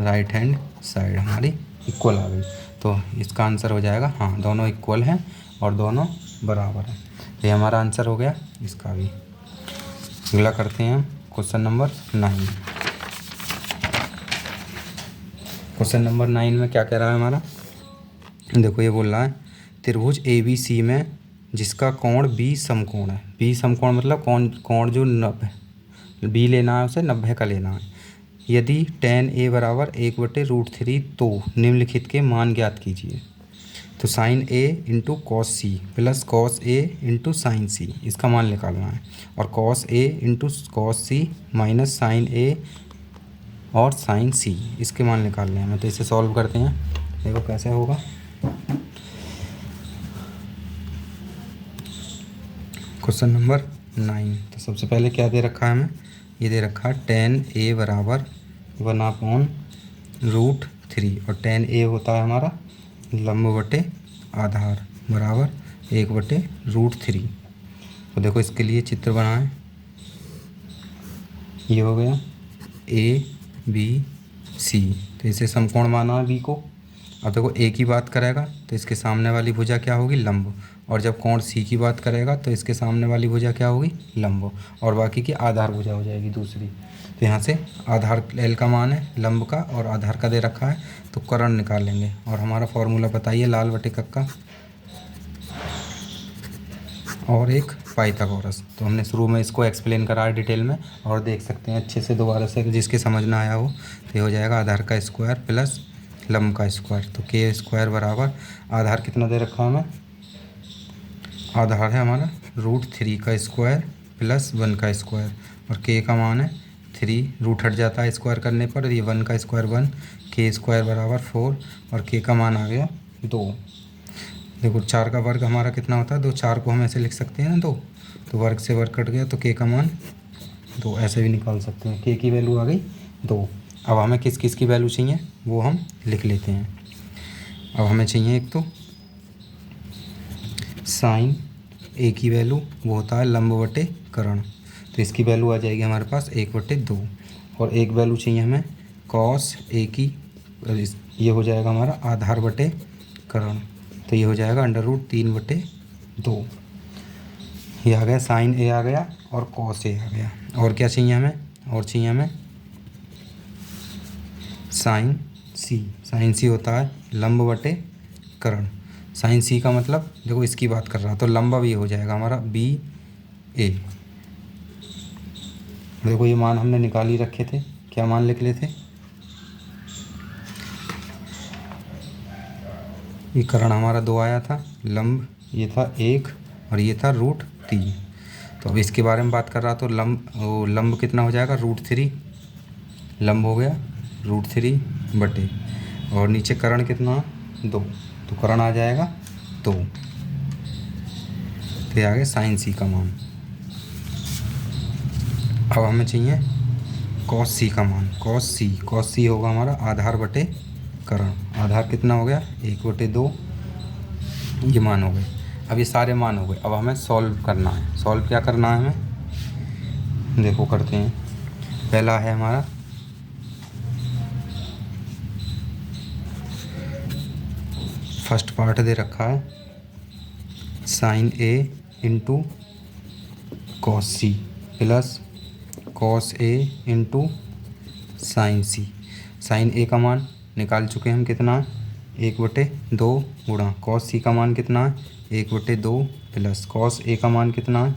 राइट हैंड साइड हमारी इक्वल आ गई। तो इसका आंसर हो जाएगा, हाँ दोनों इक्वल हैं और दोनों बराबर हैं। तो ये हमारा आंसर हो गया इसका भी। अगला करते हैं हम क्वेश्चन नंबर 9। क्वेश्चन नंबर 9 में क्या कह रहा है हमारा, देखो ये बोल रहा है त्रिभुज ABC में जिसका कोण B समकोण है। B समकोण मतलब कोण जो 90 B लेना है उसे 90 का लेना है। यदि tan A बराबर 1/√3 तो निम्नलिखित के मान ज्ञात कीजिए। तो sin A into cos C plus cos A into sine C इसका मान निकालना है। और cos A into cos C minus sine A और साइन C इसके मान निकालने हैं। तो इसे सॉल्व करते हैं, देखो कैसे होगा। क्वेश्चन नंबर 9, तो सबसे पहले क्या दे रखा है हमें, ये दे रखा है tan A बराबर 1/√3 और tan A होता है हमारा लंब बटे आधार बराबर 1/√3। तो देखो इसके लिए चित्र बनाएं, ये हो गया ABC। तो इसे समकोण माना है B को। अब देखो A की बात करेगा तो इसके सामने वाली भुजा क्या होगी, लंब। और जब कोण C की बात करेगा तो इसके सामने वाली भुजा क्या होगी, लंब। और बाकी की आधार भुजा हो जाएगी दूसरी। तो यहाँ से आधार L का मान है लंब का और आधार का दे रखा है, तो कर्ण निकाल लेंगे। और हमारा फॉर्मूला बताइए, लाल बटे कक्का और एक पाइथागोरस। तो हमने शुरू में इसको एक्सप्लेन करा है डिटेल में, और देख सकते हैं अच्छे से दोबारा से, जिसके समझ ना आया हो। तो ये हो जाएगा आधार का स्क्वायर प्लस लंब का स्क्वायर। तो k² बराबर आधार कितना दे रखा हमें, आधार है हमारा √3 का स्क्वायर प्लस 1 का स्क्वायर। और k का मान है 3, रूट हट जाता है स्क्वायर करने पर, ये 1 का स्क्वायर 1, k² बराबर 4 और k का मान आ गया 2। देखो 4 का वर्ग हमारा कितना होता है 2, 4 को हम ऐसे लिख सकते हैं ना 2, तो वर्ग से वर्ग कट गया तो k का मान 2 ऐसे भी निकाल सकते हैं। k की वैल्यू आ गई 2। अब हमें किस किस की वैल्यू चाहिए वो हम लिख लेते हैं। अब हमें चाहिए एक तो साइन A की वैल्यू, वो होता है लंब बटे कर्ण। तो इसकी वैल्यू आ जाएगी हमारे पास 1/2। और एक वैल्यू चाहिए हमें कॉस A की, ये हो जाएगा हमारा आधार बटे कर्ण। तो ये हो जाएगा √3/2। ये आ गया साइन A आ गया और कॉस A आ गया। और क्या चाहिए हमें, और चाहिए हमें साइन C। साइन C होता है लंब बटे कर्ण। साइन C का मतलब देखो इसकी बात कर रहा तो लंबा भी हो जाएगा हमारा BA। देखो ये मान हमने निकाल ही रखे थे, क्या मान लिख ले थे, ये कर्ण हमारा 2 आया था, लंब ये था 1 और ये था √3। तो अब इसके बारे में बात कर रहा तो लंब कितना हो जाएगा √3, लंब हो गया √3 बटे, और नीचे कर्ण कितना 2, तो कर्ण आ जाएगा 2। तो आ गया साइन C का मान। अब हमें चाहिए कॉस C का मान। कॉस C होगा हमारा आधार बटे कर्ण। आधार कितना हो गया 1/2, ये मान हो गए। अब ये सारे मान हो गए। अब हमें सॉल्व करना है। सॉल्व क्या करना है हमें, देखो करते हैं। पहला है हमारा फर्स्ट पार्ट दे रखा है sine A into cos C plus cos A into sine C। Sine A का मान निकाल चुके हैं हम, कितना 1/2 गुणा कॉस C का मान कितना है 1/2 प्लस कॉस A का मान कितना है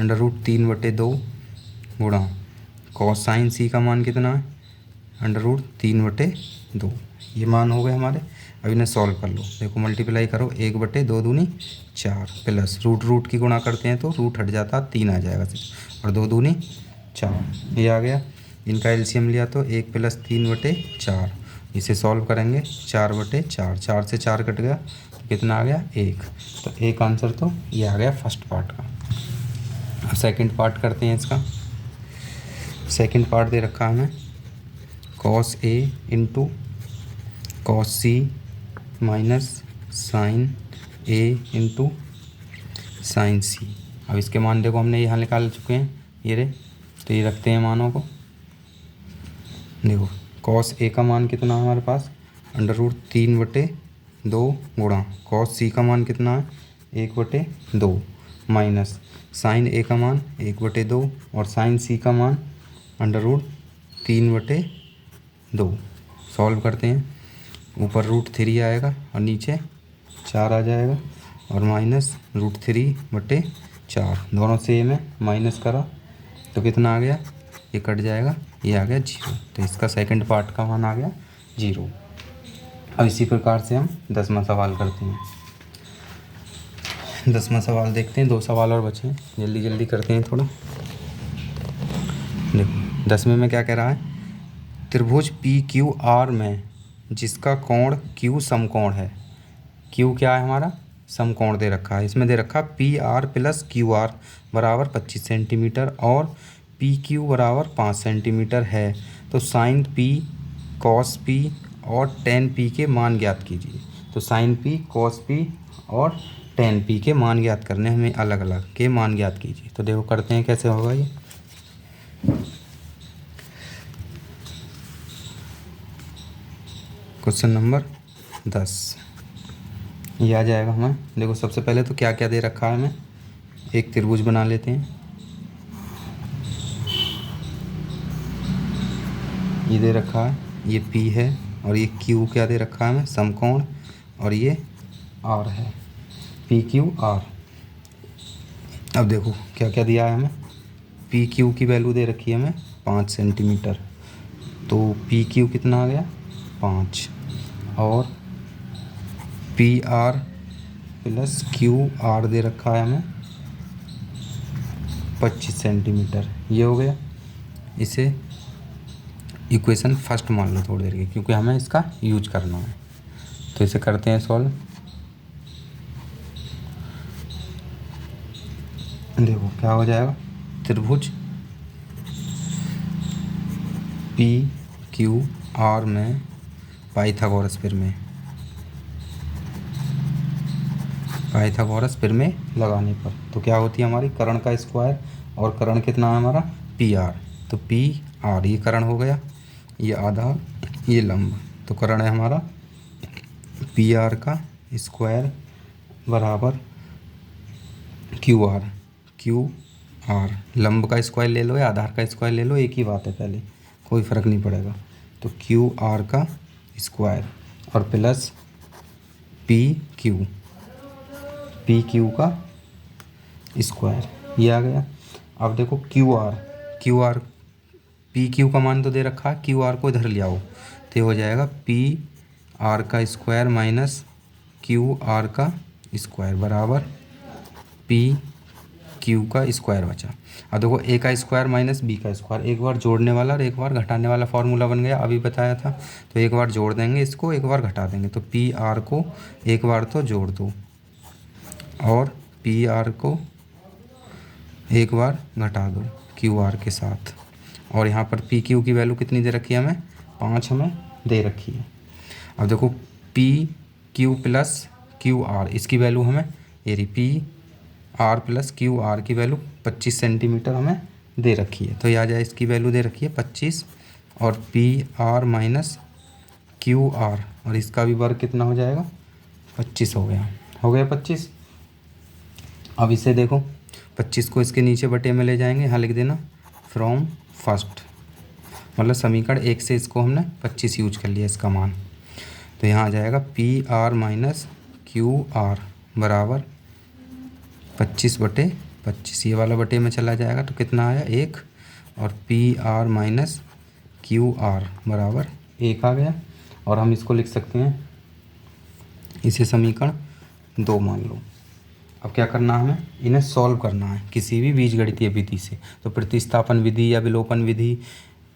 √3/2 गुणा कॉस साइन C का मान कितना है √3/2। ये मान हो गए हमारे। अब इन्हें सॉल्व कर लो। देखो मल्टीप्लाई करो, 1/2 दूनी 4 प्लस रूट की गुणा करते हैं तो रूट हट जाता 3 आ जाएगा सिर्फ, और 2 दूनी 4 ये आ गया। इनका एलसीएम लिया तो 1 + 3/4। इसे सॉल्व करेंगे 4/4, 4 से 4 कट गया तो कितना आ गया 1। तो एक आंसर तो ये आ गया फर्स्ट पार्ट का। अब सेकंड पार्ट करते हैं इसका। सेकंड पार्ट दे रखा है हमें cos A into cos C minus sine A into sine C. अब इसके मान देखो हमने यहाँ निकाल चुके हैं, ये रे, तो ये रखते हैं मानों को। देखो कॉस ए का मान कितना है हमारे पास, √3/2 गुणा कॉस सी का मान कितना है 1/2 माइनस साइन ए का मान 1/2 और साइन सी का मान √3/2। सॉल्व करते हैं, ऊपर √3 आएगा और नीचे 4 आ जाएगा और माइनस √3/4, दोनों सेम है, माइनस करा तो कितना आ गया, ये कट जाएगा, ये आ गया 0। तो इसका सेकंड पार्ट का मान आ गया 0। अब इसी प्रकार से हम 10वां सवाल करते हैं। 10वां सवाल देखते हैं, 2 सवाल और बचे हैं, जल्दी जल्दी करते हैं थोड़ा। देखो 10वें में क्या कह रहा है, त्रिभुज PQR में जिसका कोण Q समकोण है। Q क्या है हमारा, समकोण दे रखा है, इसमें दे रखा PR + QR बराबर 25 सेंटीमीटर और PQ बराबर 5 सेंटीमीटर है, तो साइन P कॉस P और टेन P के मान ज्ञात कीजिए। तो साइन P कॉस P और टेन P के मान ज्ञात करने, हमें अलग अलग के मान ज्ञात कीजिए। तो देखो करते हैं कैसे होगा ये। क्वेश्चन नंबर 10 ये आ जाएगा हमें। देखो सबसे पहले तो क्या क्या दे रखा है, हमें एक त्रिभुज बना लेते हैं। ये दे रखा है, ये P है और ये Q क्या दे रखा है हमें, समकोण, और ये R है, PQR। अब देखो क्या क्या दिया है हमें, PQ की वैल्यू दे रखी है हमें 5 सेंटीमीटर, तो PQ कितना आ गया 5 और PR + QR दे रखा है हमें 25 सेंटीमीटर, ये हो गया। इसे इक्वेशन फर्स्ट मान लो थोड़ी देर की, क्योंकि हमें इसका यूज करना है। तो इसे करते हैं सॉल्व। देखो क्या हो जाएगा, त्रिभुज PQR में पाइथागोरस प्रमेय लगाने पर तो क्या होती है हमारी, कर्ण का स्क्वायर, और कर्ण कितना है हमारा PR, तो PR ये कर्ण हो गया, ये आधार, ये लंब, तो कर्ण है हमारा PR का स्क्वायर बराबर QR लंब का स्क्वायर ले लो या आधार का स्क्वायर ले लो, एक ही बात है, पहले कोई फ़र्क नहीं पड़ेगा। तो QR का स्क्वायर और प्लस PQ का स्क्वायर, ये आ गया। अब देखो QR PQ का मान तो दे रखा है, QR को इधर ले आओ तो ये हो जाएगा PR का स्क्वायर माइनस QR का स्क्वायर बराबर PQ का स्क्वायर बचा। अब देखो A का स्क्वायर माइनस B का स्क्वायर, एक बार जोड़ने वाला और एक बार घटाने वाला फॉर्मूला बन गया, अभी बताया था। तो एक बार जोड़ देंगे इसको, एक बार घटा देंगे, तो PR को एक बार तो जोड़ दो और PR को एक बार घटा दो QR के साथ। और यहाँ पर PQ की वैल्यू कितनी दे रखी है हमें, 5 हमें दे रखी है। अब देखो PQ + QR इसकी वैल्यू हमें, ये रही PR + QR की वैल्यू 25 सेंटीमीटर हमें दे रखी है, तो ये आ जाए, इसकी वैल्यू दे रखी है 25 और PR - QR और इसका भी वर्ग कितना हो जाएगा 25 हो गया 25। अब इसे देखो 25 को इसके नीचे बटे में ले जाएंगे, यहाँ लिख देना फ्रॉम फर्स्ट, मतलब समीकरण 1 से इसको हमने 25 यूज कर लिया इसका मान। तो यहाँ आ जाएगा PR - QR बराबर 25/25, ये वाला बटे में चला जाएगा तो कितना आया 1 और PR - QR बराबर 1 आ गया। और हम इसको लिख सकते हैं, इसे समीकरण 2 मान लो। अब क्या करना है, हमें इन्हें सॉल्व करना है किसी भी बीजगणितीय विधि से। तो प्रतिस्थापन विधि या विलोपन विधि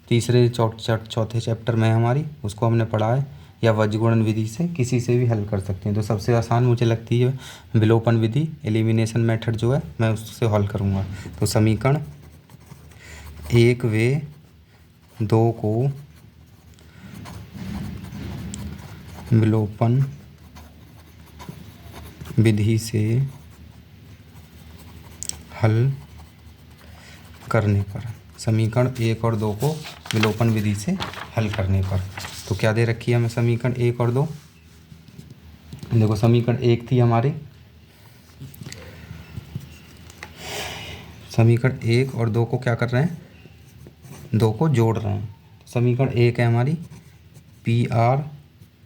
तीसरे चौथे चैप्टर में हमारी, उसको हमने पढ़ा है, या वज्रगुणन विधि से किसी से भी हल कर सकते हैं। तो सबसे आसान मुझे लगती है विलोपन विधि, एलिमिनेशन मेथड जो है, मैं उससे हल करूँगा। तो समीकरण 1 व 2 को विलोपन विधि से हल करने पर, समीकरण 1 और 2 को विलोपन विधि से हल करने पर। तो क्या दे रखी है हमें समीकरण 1 और 2? देखो समीकरण 1 थी हमारी, समीकरण 1 और 2 को क्या कर रहे हैं, 2 को जोड़ रहे हैं। समीकरण 1 है हमारी P R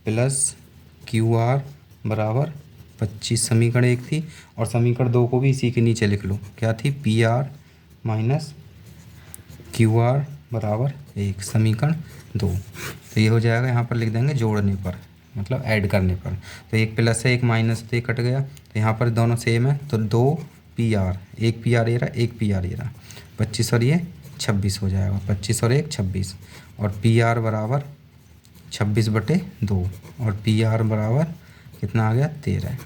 plus Q R बराबर 25, समीकरण 1 थी। और समीकरण 2 को भी इसी के नीचे लिख लो, क्या थी, P R minus Q R बराबर 1, समीकरण 2। तो ये हो जाएगा, यहाँ पर लिख देंगे जोड़ने पर, मतलब ऐड करने पर। तो एक प्लस है एक माइनस, तो ये कट गया। तो यहाँ पर दोनों सेम है, तो 2 पी आर, एक पी आर ये रहा, एक पी आर ये रहा, 25 और ये 26 हो जाएगा, 25 और 1 26। और पी आर बराबर 26/2, और पी आर बराबर कितना आ गया, 13।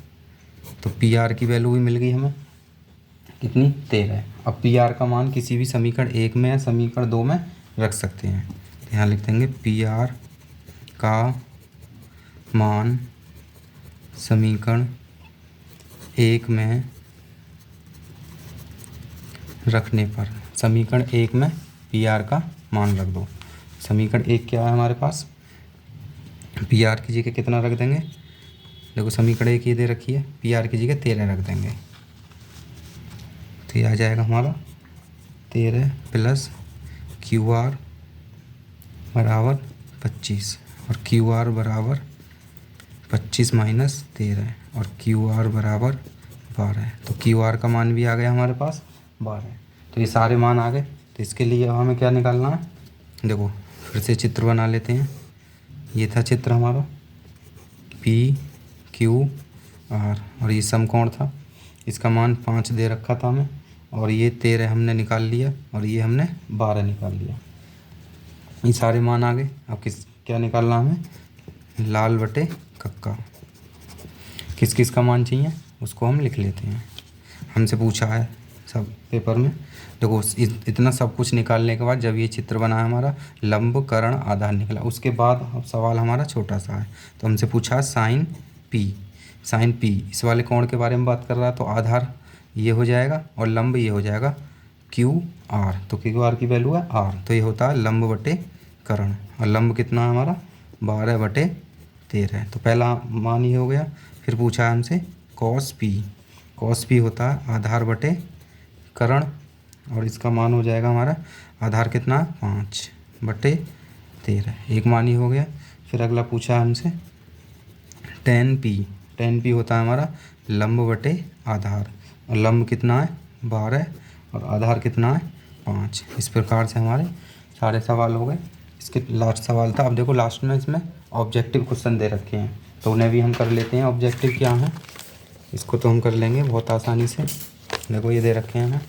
तो पी आर की वैल्यू भी मिल गई हमें, कितनी, 13। अब पी आर का मान किसी भी समीकरण 1 में या समीकरण 2 में रख सकते हैं। तो यहाँ लिख देंगे पी आर का मान समीकरण 1 में रखने पर, समीकरण 1 में पी आर का मान रख दो। समीकरण 1 क्या है हमारे पास, पी आर की जगह कितना रख देंगे, देखो समीकरण 1 ये दे रखी है, पी आर की जगह 13 रख देंगे। तो ये आ जाएगा हमारा 13 प्लस क्यू आर बराबर 25, और क्यू आर बराबर 25 माइनस 13, और क्यू आर बराबर 12। तो क्यू आर का मान भी आ गया हमारे पास 12। तो ये सारे मान आ गए। तो इसके लिए अब हमें क्या निकालना है, देखो फिर से चित्र बना लेते हैं। ये था चित्र हमारा पी क्यू आर, और ये समकोण था, इसका मान 5 दे रखा था हमें, और ये 13 हमने निकाल लिया, और ये हमने 12 निकाल लिया। ये सारे मान आ गए। अब क्या निकालना हमें, लाल बटे कक्का। किस किस का मान चाहिए उसको हम लिख लेते हैं, हमसे पूछा है सब पेपर में। देखो इतना सब कुछ निकालने के बाद जब ये चित्र बना है हमारा, लंब कर्ण आधार निकला, उसके बाद अब सवाल हमारा छोटा सा है। तो हमसे पूछा साइन पी, साइन पी इस वाले कोण के बारे में बात कर रहा है, तो आधार ये हो जाएगा और लंब ये हो जाएगा क्यू आर। तो क्यू आर की वैल्यू है आर, तो ये होता है लंब बटे कर्ण, और लंब कितना है हमारा 12/13। तो पहला मान ये हो गया। फिर पूछा है हमसे कॉस पी, कॉस पी होता है आधार बटे कर्ण, और इसका मान हो जाएगा हमारा आधार कितना 5/13, एक मान ही हो गया। फिर अगला पूछा है हमसे टेन पी, टेन पी होता है हमारा लंब बटे आधार, और लंब कितना है 12 और आधार कितना है 5। इस प्रकार से हमारे सारे सवाल हो गए। इसके लास्ट सवाल था। अब देखो लास्ट में इसमें ऑब्जेक्टिव क्वेश्चन दे रखे हैं, तो उन्हें भी हम कर लेते हैं। ऑब्जेक्टिव क्या है, इसको तो हम कर लेंगे बहुत आसानी से। देखो ये दे रखे हैं हमें,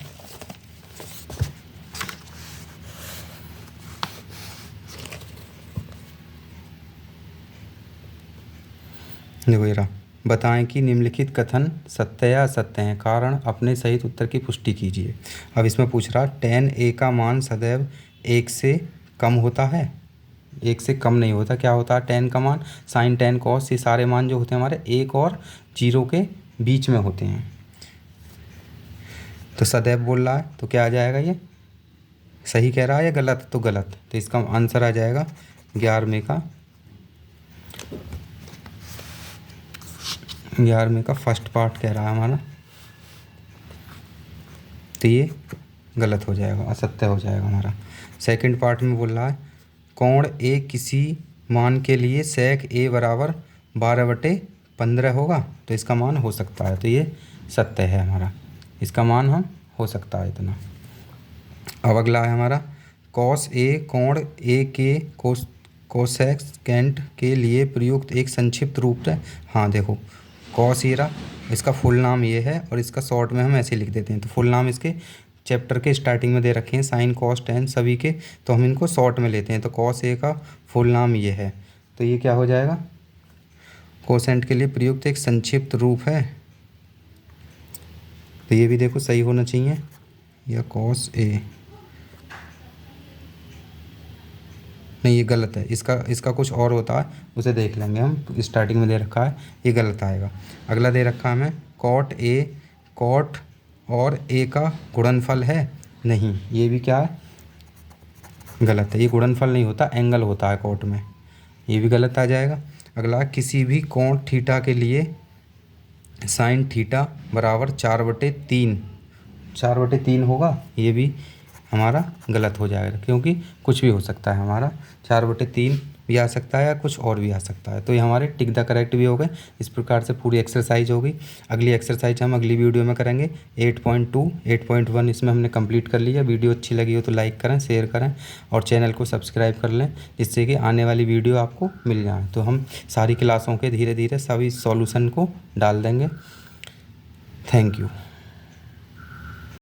देखो ये रहा, बताएं कि निम्नलिखित कथन सत्य या असत्य हैं, कारण अपने सहित उत्तर की पुष्टि कीजिए। अब इसमें पूछ रहा tan a का मान सदैव 1 से कम होता है, 1 से कम नहीं होता। क्या होता है tan का मान, साइन tan cos, ये सारे मान जो होते हैं हमारे 1 और 0 के बीच में होते हैं। तो सदैव बोल रहा है, तो क्या आ जाएगा, ये सही कह रहा है या गलत, तो गलत। तो इसका आंसर आ जाएगा 11वें का फर्स्ट पार्ट कह रहा है हमारा, तो ये गलत हो जाएगा, असत्य हो जाएगा हमारा। सेकंड पार्ट में बोल रहा है कोण ए किसी मान के लिए sec a बराबर 12/15 होगा, तो इसका मान हो सकता है, तो ये सत्य है हमारा, इसका मान हम हो सकता है इतना। अब अगला है हमारा cos a कोण a के कोसेकेंट के लिए प्रयुक्त एक संक्षिप्त रूप है। हाँ देखो कॉस ये रहा, इसका फुल नाम ये है, और इसका शॉर्ट में हम ऐसे लिख देते हैं। तो फुल नाम इसके चैप्टर के स्टार्टिंग में दे रखे हैं साइन कॉस टेन सभी के, तो हम इनको शॉर्ट में लेते हैं। तो कॉस ए का फुल नाम ये है, तो ये क्या हो जाएगा, कोसेंट के लिए प्रयुक्त एक संक्षिप्त रूप है। तो ये भी देखो सही होना चाहिए, या कॉस ए, नहीं, ये गलत है, इसका कुछ और होता है, उसे देख लेंगे हम। स्टार्टिंग में दे रखा है, ये गलत आएगा। अगला दे रखा है हमें कॉट और ए का गुणनफल है, नहीं, ये भी क्या है, गलत है। ये गुणनफल नहीं होता, एंगल होता है कॉट में, ये भी गलत आ जाएगा। अगला, किसी भी कोण थीटा के लिए साइन थीटा बराबर 4/3 होगा, ये भी हमारा गलत हो जाएगा, क्योंकि कुछ भी हो सकता है हमारा, 4/3 भी आ सकता है या कुछ और भी आ सकता है। तो ये हमारे टिक द करेक्ट भी हो गए। इस प्रकार से पूरी एक्सरसाइज हो गई। अगली एक्सरसाइज हम अगली वीडियो में करेंगे। 8.2 8.1 इसमें हमने कंप्लीट कर लिया। वीडियो अच्छी लगी हो तो लाइक करें, शेयर करें और चैनल को सब्सक्राइब कर लें, जिससे कि आने वाली वीडियो आपको मिल जाए। तो हम सारी क्लासों के धीरे धीरे सभी सॉल्यूशन को डाल देंगे। Thank you.